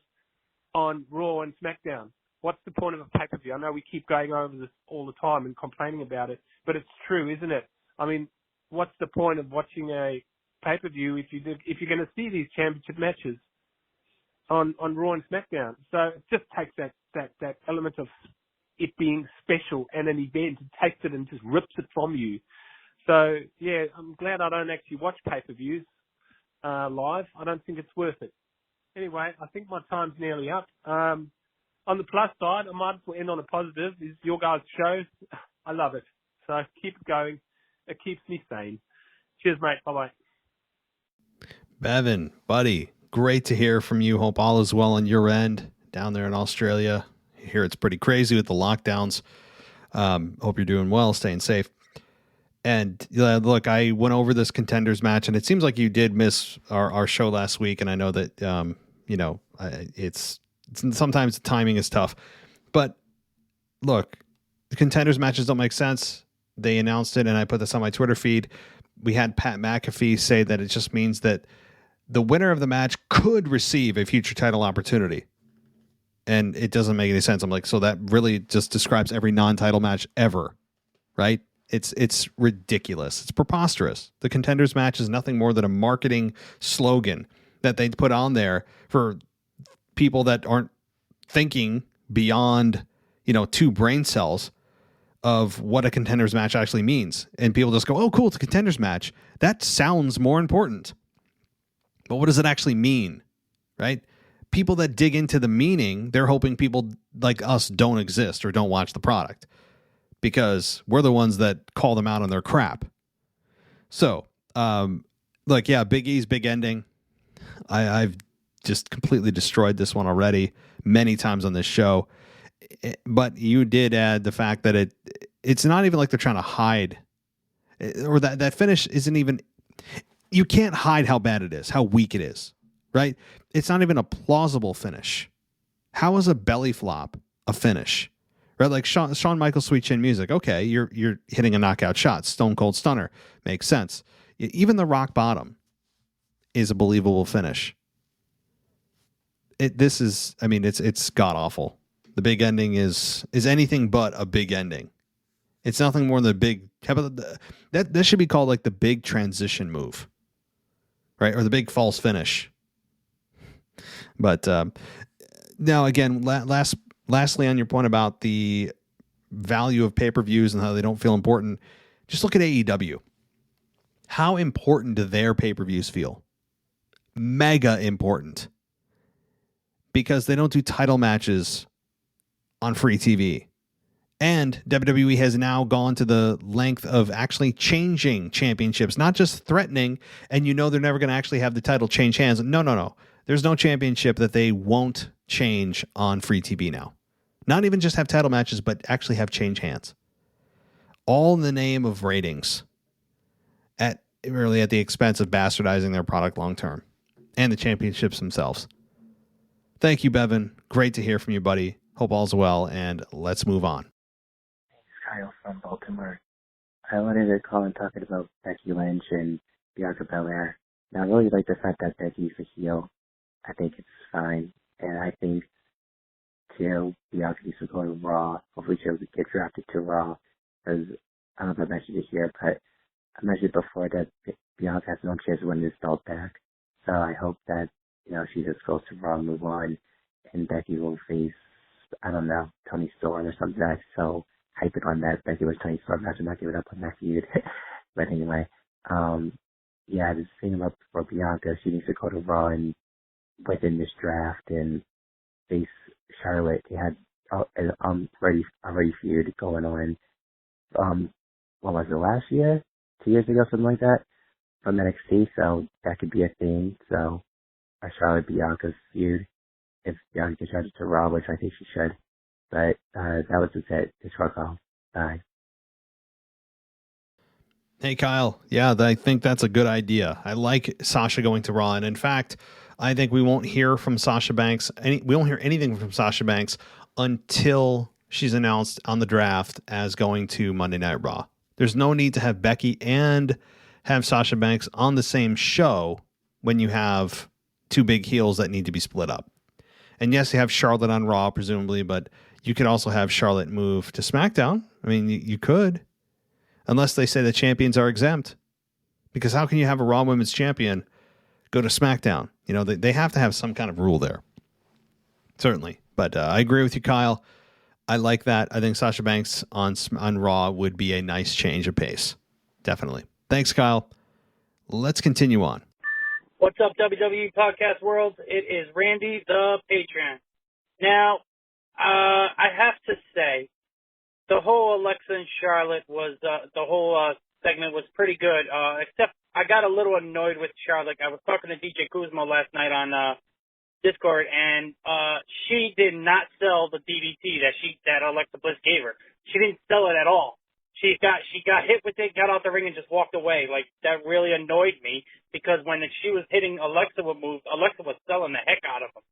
on Raw and SmackDown. What's the point of a pay-per-view? I know we keep going over this all the time and complaining about it, but it's true, isn't it? I mean, what's the point of watching a pay-per-view if you're going to see these championship matches on Raw and SmackDown? So it just takes that element of it being special and an event. It takes it and just rips it from you. So yeah, I'm glad I don't actually watch pay-per-views live. I don't think it's worth it. Anyway, I think my time's nearly up. On the plus side, I might as well end on a positive. Is your guys' show. I love it. So keep it going. It keeps me sane. Cheers, mate. Bye-bye. Bevan, buddy, great to hear from you. Hope all is well on your end down there in Australia. Here it's pretty crazy with the lockdowns. Hope you're doing well, staying safe. And look, I went over this contenders match, and it seems like you did miss our show last week. And I know that, it's sometimes the timing is tough. But look, the contenders matches don't make sense. They announced it, and I put this on my Twitter feed. We had Pat McAfee say that it just means that the winner of the match could receive a future title opportunity. And it doesn't make any sense. I'm like, so that really just describes every non-title match ever, right? It's ridiculous. It's preposterous. The contenders match is nothing more than a marketing slogan that they put on there for people that aren't thinking beyond, two brain cells of what a contenders match actually means. And people just go, oh, cool, it's a contenders match. That sounds more important. But what does it actually mean, right? People that dig into the meaning, they're hoping people like us don't exist or don't watch the product because we're the ones that call them out on their crap. So, Big E's big ending. I've just completely destroyed this one already many times on this show. But you did add the fact that it's not even like they're trying to hide, or that finish isn't even, you can't hide how bad it is, how weak it is, right? It's not even a plausible finish. How is a belly flop a finish? Right? Like Shawn Michaels' Sweet Chin Music. Okay, you're hitting a knockout shot. Stone Cold Stunner. Makes sense. Even the rock bottom is a believable finish. It's god awful. The big ending is anything but a big ending. It's nothing more than a big. How about that should be called like the big transition move, right? Or the big false finish. But now again, lastly on your point about the value of pay-per-views and how they don't feel important, just look at AEW. How important do their pay-per-views feel? Mega important. Because they don't do title matches on free TV. And WWE has now gone to the length of actually changing championships, not just threatening, and they're never going to actually have the title change hands. No. There's no championship that they won't change on free TV now. Not even just have title matches, but actually have change hands. All in the name of ratings. At the expense of bastardizing their product long term. And the championships themselves. Thank you, Bevan. Great to hear from you, buddy. Hope all's well, and let's move on. Kyle from Baltimore. I wanted to call and talk about Becky Lynch and Bianca Belair. Now, I really like the fact that Becky's a heel. I think it's fine. And I think, too, Bianca needs to go to Raw. Hopefully she'll get drafted to Raw. Because I don't know if I mentioned it here, but I mentioned before that Bianca has no chance of winning this belt back. So I hope that, she just goes to Raw and move on. And Becky will face, I don't know, Toni Storm or something. I'm so hyping on that Becky was Toni Storm match. I'm not giving up on that feud. But anyway, this thing about for Bianca, she needs to go to Raw and within this draft and face Charlotte. They had already feud going on. What was it, last year? 2 years ago, something like that, from NXT. So that could be a thing. So Charlotte Bianca's feud. If Bianca gets drafted to Raw, which I think she should. But that was just it. It's rock off. Bye. Hey, Kyle. Yeah, I think that's a good idea. I like Sasha going to Raw. And in fact, I think we won't hear from Sasha Banks. We won't hear anything from Sasha Banks until she's announced on the draft as going to Monday Night Raw. There's no need to have Becky and have Sasha Banks on the same show when you have two big heels that need to be split up. And yes, you have Charlotte on Raw, presumably, but you could also have Charlotte move to SmackDown. I mean, you could. Unless they say the champions are exempt. Because how can you have a Raw Women's Champion go to SmackDown? They have to have some kind of rule there. Certainly. But I agree with you, Kyle. I like that. I think Sasha Banks on Raw would be a nice change of pace. Definitely. Thanks, Kyle. Let's continue on. What's up, WWE Podcast World? It is Randy, the Patreon. Now, I have to say, the whole Alexa and Charlotte was, the whole segment was pretty good, except I got a little annoyed with Charlotte. I was talking to DJ Kuzmo last night on Discord, and she did not sell the DDT that Alexa Bliss gave her. She didn't sell it at all. She got hit with it, got out the ring, and just walked away. Like, that really annoyed me, because when she was hitting Alexa with moves, Alexa was selling the heck out of them.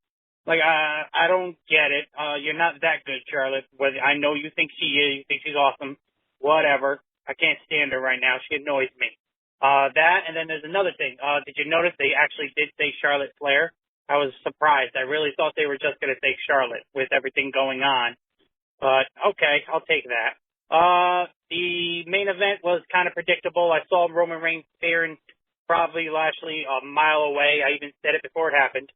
Like, I don't get it. You're not that good, Charlotte. Whether I know you think she is, you think she's awesome, whatever. I can't stand her right now. She annoys me. That, and then there's another thing. Did you notice they actually did say Charlotte Flair? I was surprised. I really thought they were just going to say Charlotte with everything going on. But, okay, I'll take that. The main event was kind of predictable. I saw Roman Reigns spearing probably Lashley a mile away. I even said it before it happened.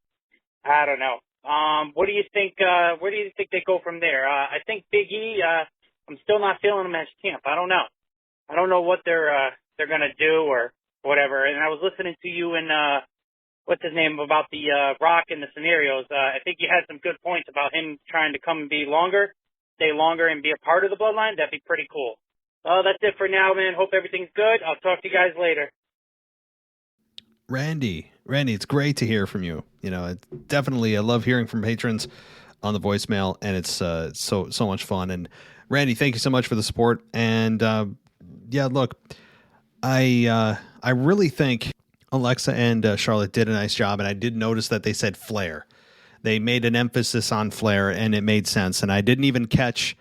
I don't know. What do you think? Where do you think they go from there? I think Big E. I'm still not feeling him as champ. I don't know. I don't know what they're gonna do or whatever. And I was listening to you and what's his name about the Rock and the scenarios. I think you had some good points about him trying to come and be longer, stay longer, and be a part of the bloodline. That'd be pretty cool. That's it for now, man. Hope everything's good. I'll talk to you guys later. Randy, it's great to hear from you. You know, definitely, I love hearing from patrons on the voicemail, and it's so much fun. And Randy, thank you so much for the support. And yeah, look, I really think Alexa and Charlotte did a nice job, and I did notice that they said Flair. They made an emphasis on Flair, and it made sense. And I didn't even catch.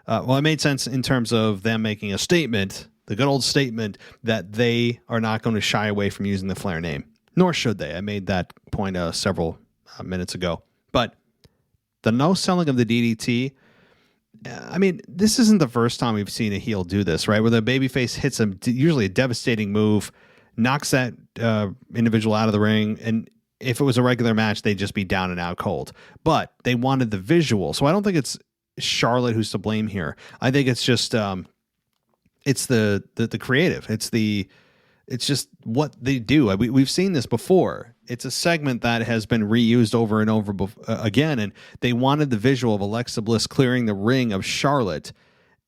It made sense in terms of them making a statement. The good old statement that they are not going to shy away from using the Flair name, nor should they. I made that point several minutes ago. But the no selling of the DDT, I mean, this isn't the first time we've seen a heel do this, right? Where the babyface hits usually a devastating move, knocks that individual out of the ring, and if it was a regular match, they'd just be down and out cold. But they wanted the visual, so I don't think it's Charlotte who's to blame here. I think it's just it's the creative. It's just what they do. We've seen this before. It's a segment that has been reused over and over again, and they wanted the visual of Alexa Bliss clearing the ring of Charlotte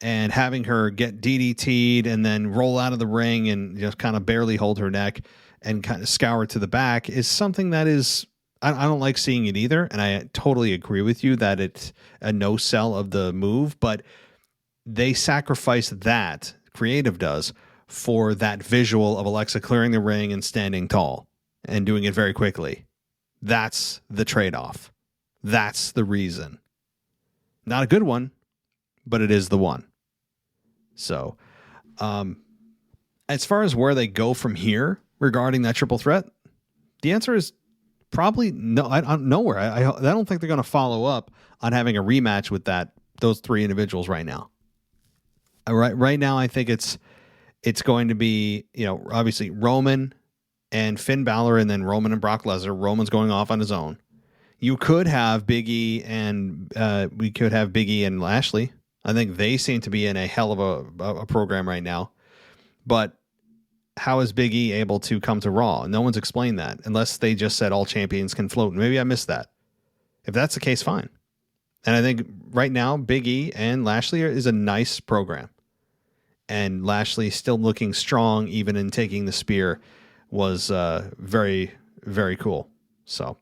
and having her get DDT'd and then roll out of the ring and just kind of barely hold her neck and kind of scour to the back is something that is, I don't like seeing it either. And I totally agree with you that it's a no sell of the move, but they sacrifice that, creative does, for that visual of Alexa clearing the ring and standing tall and doing it very quickly. That's the trade-off. That's the reason. Not a good one, but it is the one. So, as far as where they go from here regarding that triple threat, the answer is probably no. Nowhere. I don't think they're going to follow up on having a rematch with those three individuals right now. Right now, I think it's going to be, obviously Roman and Finn Balor, and then Roman and Brock Lesnar. Roman's going off on his own. You could have Big E and Lashley. I think they seem to be in a hell of a program right now. But how is Big E able to come to Raw? No one's explained that, unless they just said all champions can float. Maybe I missed that. If that's the case, fine. And I think right now, Big E and Lashley is a nice program. And Lashley still looking strong, even in taking the spear, was very, very cool. So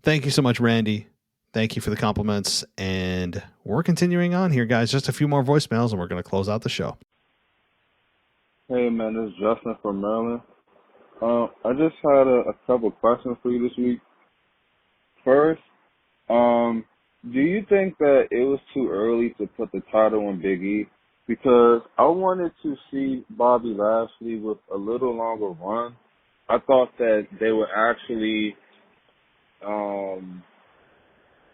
thank you so much, Randy. Thank you for the compliments. And we're continuing on here, guys. Just a few more voicemails, and we're going to close out the show. Hey, man, this is Justin from Maryland. I just had a couple questions for you this week. First, do you think that it was too early to put the title on Big E? Because I wanted to see Bobby Lashley with a little longer run. I thought that they would actually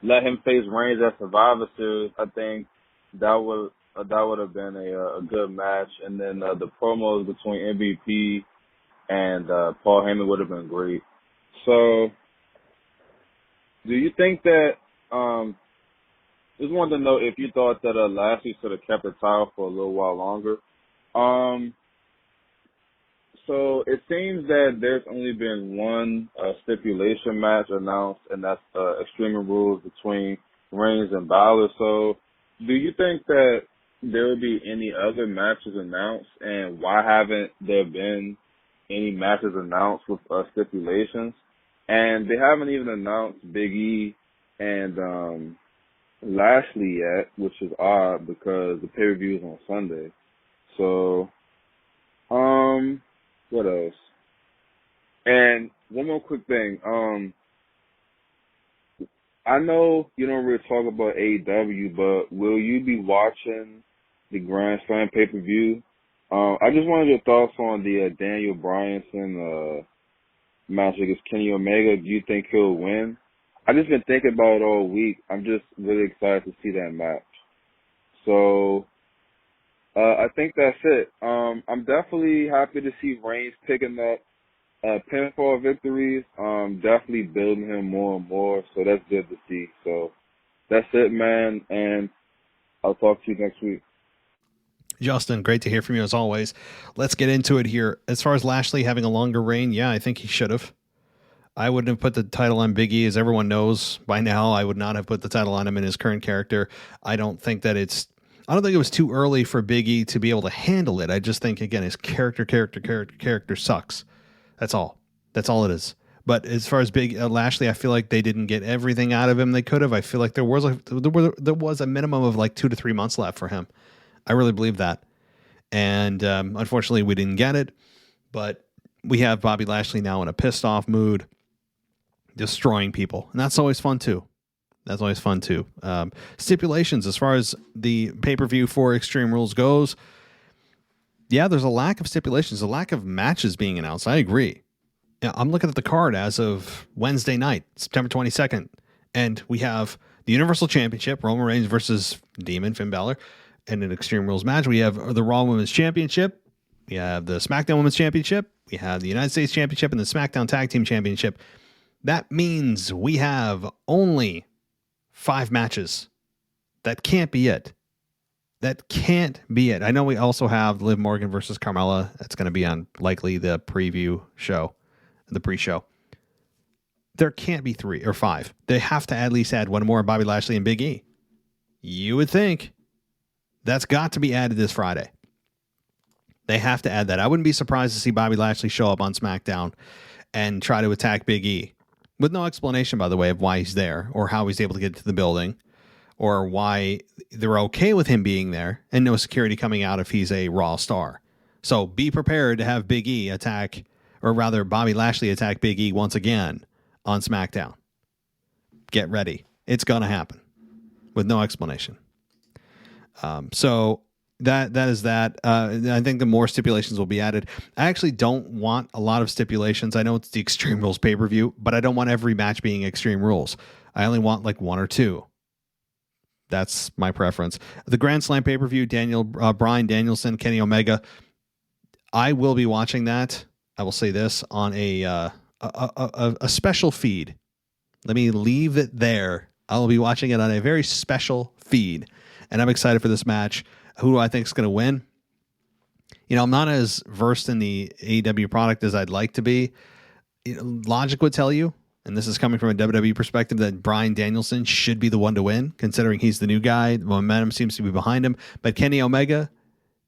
let him face Reigns at Survivor Series. I think that would have been a good match. And then the promos between MVP and Paul Heyman would have been great. So, do you think that? Just wanted to know if you thought that Lashley should have kept the title for a little while longer. So it seems that there's only been one stipulation match announced, and that's Extreme Rules between Reigns and Balor. So do you think that there will be any other matches announced, and why haven't there been any matches announced with stipulations, and they haven't even announced Big E and Lashley yet, which is odd because the pay-per-view is on Sunday. So, what else? And one more quick thing. I know you don't really talk about AEW, but will you be watching the Grand Slam pay-per-view? I just wanted your thoughts on the Daniel Bryanson match against Kenny Omega. Do you think he'll win? I've just been thinking about it all week. I'm just really excited to see that match. So, I think that's it. I'm definitely happy to see Reigns picking up pinfall victories. Definitely building him more and more, so that's good to see. So, that's it, man, and I'll talk to you next week. Justin, great to hear from you as always. Let's get into it here. As far as Lashley having a longer reign, yeah, I think he should have. I wouldn't have put the title on Big E, as everyone knows by now. I would not have put the title on him in his current character. I don't think it was too early for Big E to be able to handle it. I just think, again, his character sucks. That's all. That's all it is. But as far as Big Lashley, I feel like they didn't get everything out of him they could have. I feel like there was a minimum of like 2 to 3 months left for him. I really believe that. And unfortunately, we didn't get it. But we have Bobby Lashley now in a pissed off mood, destroying people. And that's always fun, too. Stipulations, as far as the pay-per-view for Extreme Rules goes, yeah, there's a lack of stipulations, a lack of matches being announced. I agree. Yeah, I'm looking at the card as of Wednesday night, September 22nd. And we have the Universal Championship, Roman Reigns versus Demon Finn Balor. And an Extreme Rules match, we have the Raw Women's Championship, we have the SmackDown Women's Championship, we have the United States Championship, and the SmackDown Tag Team Championship. That means we have only 5 matches. That can't be it. I know we also have Liv Morgan versus Carmella. That's going to be on likely the preview show, the pre-show. There can't be 3 or 5. They have to at least add one more, Bobby Lashley and Big E. You would think. That's got to be added this Friday. They have to add that. I wouldn't be surprised to see Bobby Lashley show up on SmackDown and try to attack Big E. With no explanation, by the way, of why he's there or how he's able to get to the building or why they're okay with him being there and no security coming out if he's a Raw star. So be prepared to have Big E attack, or rather Bobby Lashley attack Big E once again on SmackDown. Get ready. It's going to happen with no explanation. So that is that. I think the more stipulations will be added. I actually don't want a lot of stipulations. I know it's the Extreme Rules pay-per-view, but I don't want every match being Extreme Rules. I only want like 1 or 2. That's my preference. The Grand Slam pay-per-view, Bryan Danielson, Kenny Omega. I will be watching that. I will say this on a special feed. Let me leave it there. I will be watching it on a very special feed. And I'm excited for this match. Who do I think is going to win? You know, I'm not as versed in the AEW product as I'd like to be. Logic would tell you, and this is coming from a WWE perspective, that Bryan Danielson should be the one to win, considering he's the new guy. The momentum seems to be behind him. But Kenny Omega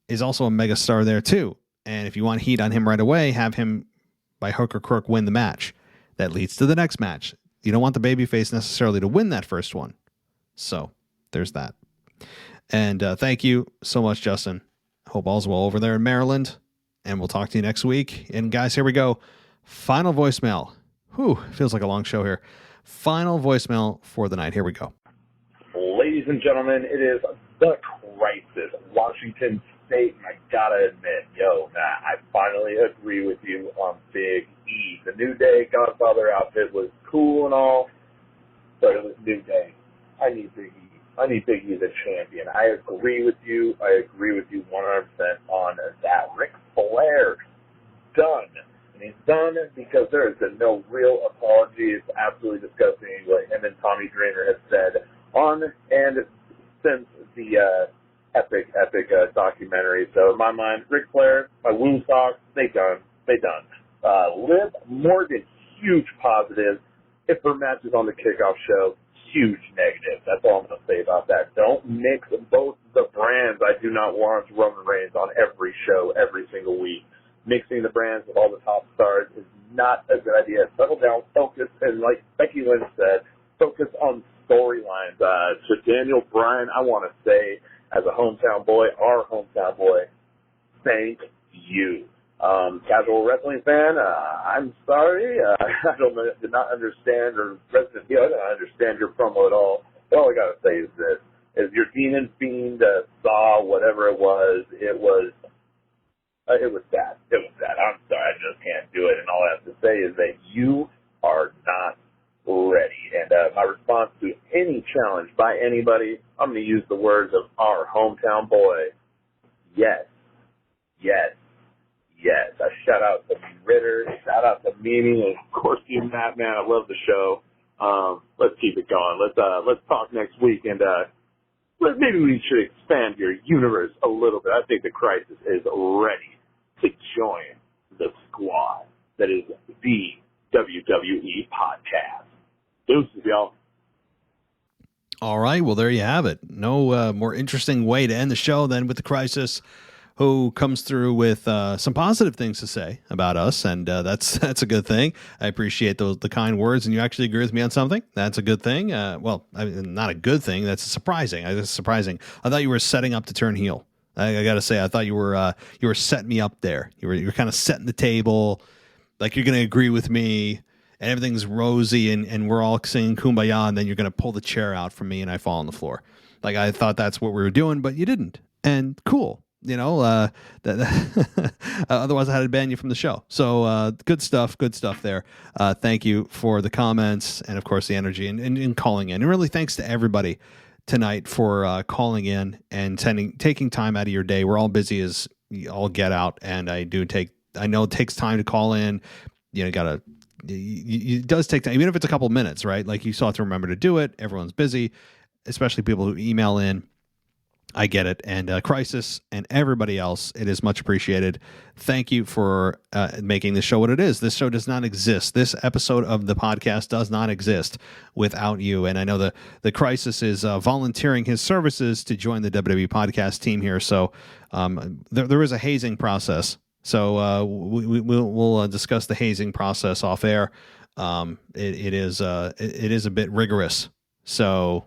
is also a mega star there too. And if you want heat on him right away, have him by hook or crook win the match. That leads to the next match. You don't want the babyface necessarily to win that first one. So there's that. And thank you so much, Justin. Hope all's well over there in Maryland. And we'll talk to you next week. And guys, here we go. Final voicemail. Whew, feels like a long show here. Final voicemail for the night. Here we go. Ladies and gentlemen, it is the crisis. Washington State, and I gotta admit, I finally agree with you on Big E. The New Day Godfather outfit was cool and all, but it was New Day. I need Big E. I need Big E as a champion. I agree with you. 100% on that. Ric Flair, done. And he's done because there has been no real apology. It's absolutely disgusting what him and Tommy Dreamer have said on and since the epic documentary. So in my mind, Ric Flair, my Woo Sox, they done. Liv Morgan, huge positive. If her match is on the kickoff show, huge negative. That's all I'm going to say about that. Don't mix both the brands. I do not want Roman Reigns on every show, every single week. mixing the brands with all the top stars is not a good idea. Settle down, focus, and like Becky Lynch said, focus on storylines. To Daniel Bryan, I want to say, as a hometown boy, our hometown boy, thank you. Casual wrestling fan, I'm sorry. I did not understand, or Resident Evil, I did not understand your promo at all. But all I got to say is this, is your Demon Fiend Saw, whatever it was bad. It was bad. I'm sorry, I just can't do it. And all I have to say is that you are not ready. And my response to any challenge by anybody, I'm going to use the words of our hometown boy. Yes. A shout out to Ritter, shout out to Mimi, and of course you, Matt, man, I love the show. Let's keep it going. Let's talk next week, and maybe we should expand your universe a little bit. I think the Crisis is ready to join the squad that is the WWE podcast. Deuces, y'all. All right, well, there you have it. No more interesting way to end the show than with the Crisis, who comes through with some positive things to say about us, and that's a good thing. I appreciate the kind words, and you actually agree with me on something. That's a good thing. Well, I mean, not a good thing. That's surprising. It's surprising. I thought you were setting up to turn heel. I got to say, I thought you were setting me up there. You were kind of setting the table, like you're going to agree with me, and everything's rosy, and we're all singing Kumbaya, and then you're going to pull the chair out from me, and I fall on the floor. Like I thought that's what we were doing, but you didn't. And cool. You know, otherwise I had to ban you from the show. So good stuff there. Thank you for the comments and, of course, the energy and calling in. And really thanks to everybody tonight for calling in and taking time out of your day. We're all busy as all get out, and I know it takes time to call in. You know, it does take time, even if it's a couple minutes, right? Like you still have to remember to do it. Everyone's busy, especially people who email in. I get it. And Crisis and everybody else, it is much appreciated. Thank you for making this show what it is. This show does not exist. This episode of the podcast does not exist without you. And I know the Crisis is volunteering his services to join the WWE podcast team here. So there is a hazing process. So we'll discuss the hazing process off air. It is a bit rigorous. So...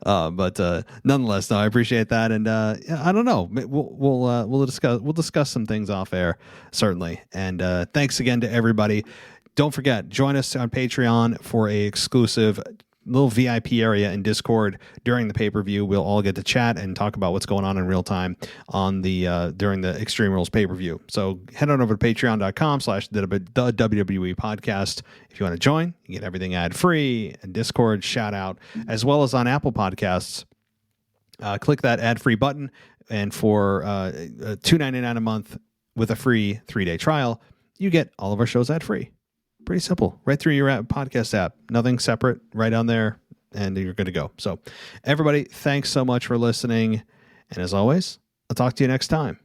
but nonetheless, no, I appreciate that, and I don't know, we'll discuss some things off air, certainly. And thanks again to everybody. Don't forget, join us on Patreon for a exclusive little VIP area in Discord during the pay-per-view. We'll all get to chat and talk about what's going on in real time on the during the Extreme Rules pay-per-view. So head on over to patreon.com/the WWE podcast. If you want to join, you get everything ad-free, and Discord shout out, as well as on Apple Podcasts. Click that ad-free button, and for $2.99 a month with a free 3-day trial, you get all of our shows ad-free. Pretty simple, right through your podcast app. Nothing separate, right on there, and you're good to go. So, everybody, thanks so much for listening. And as always, I'll talk to you next time.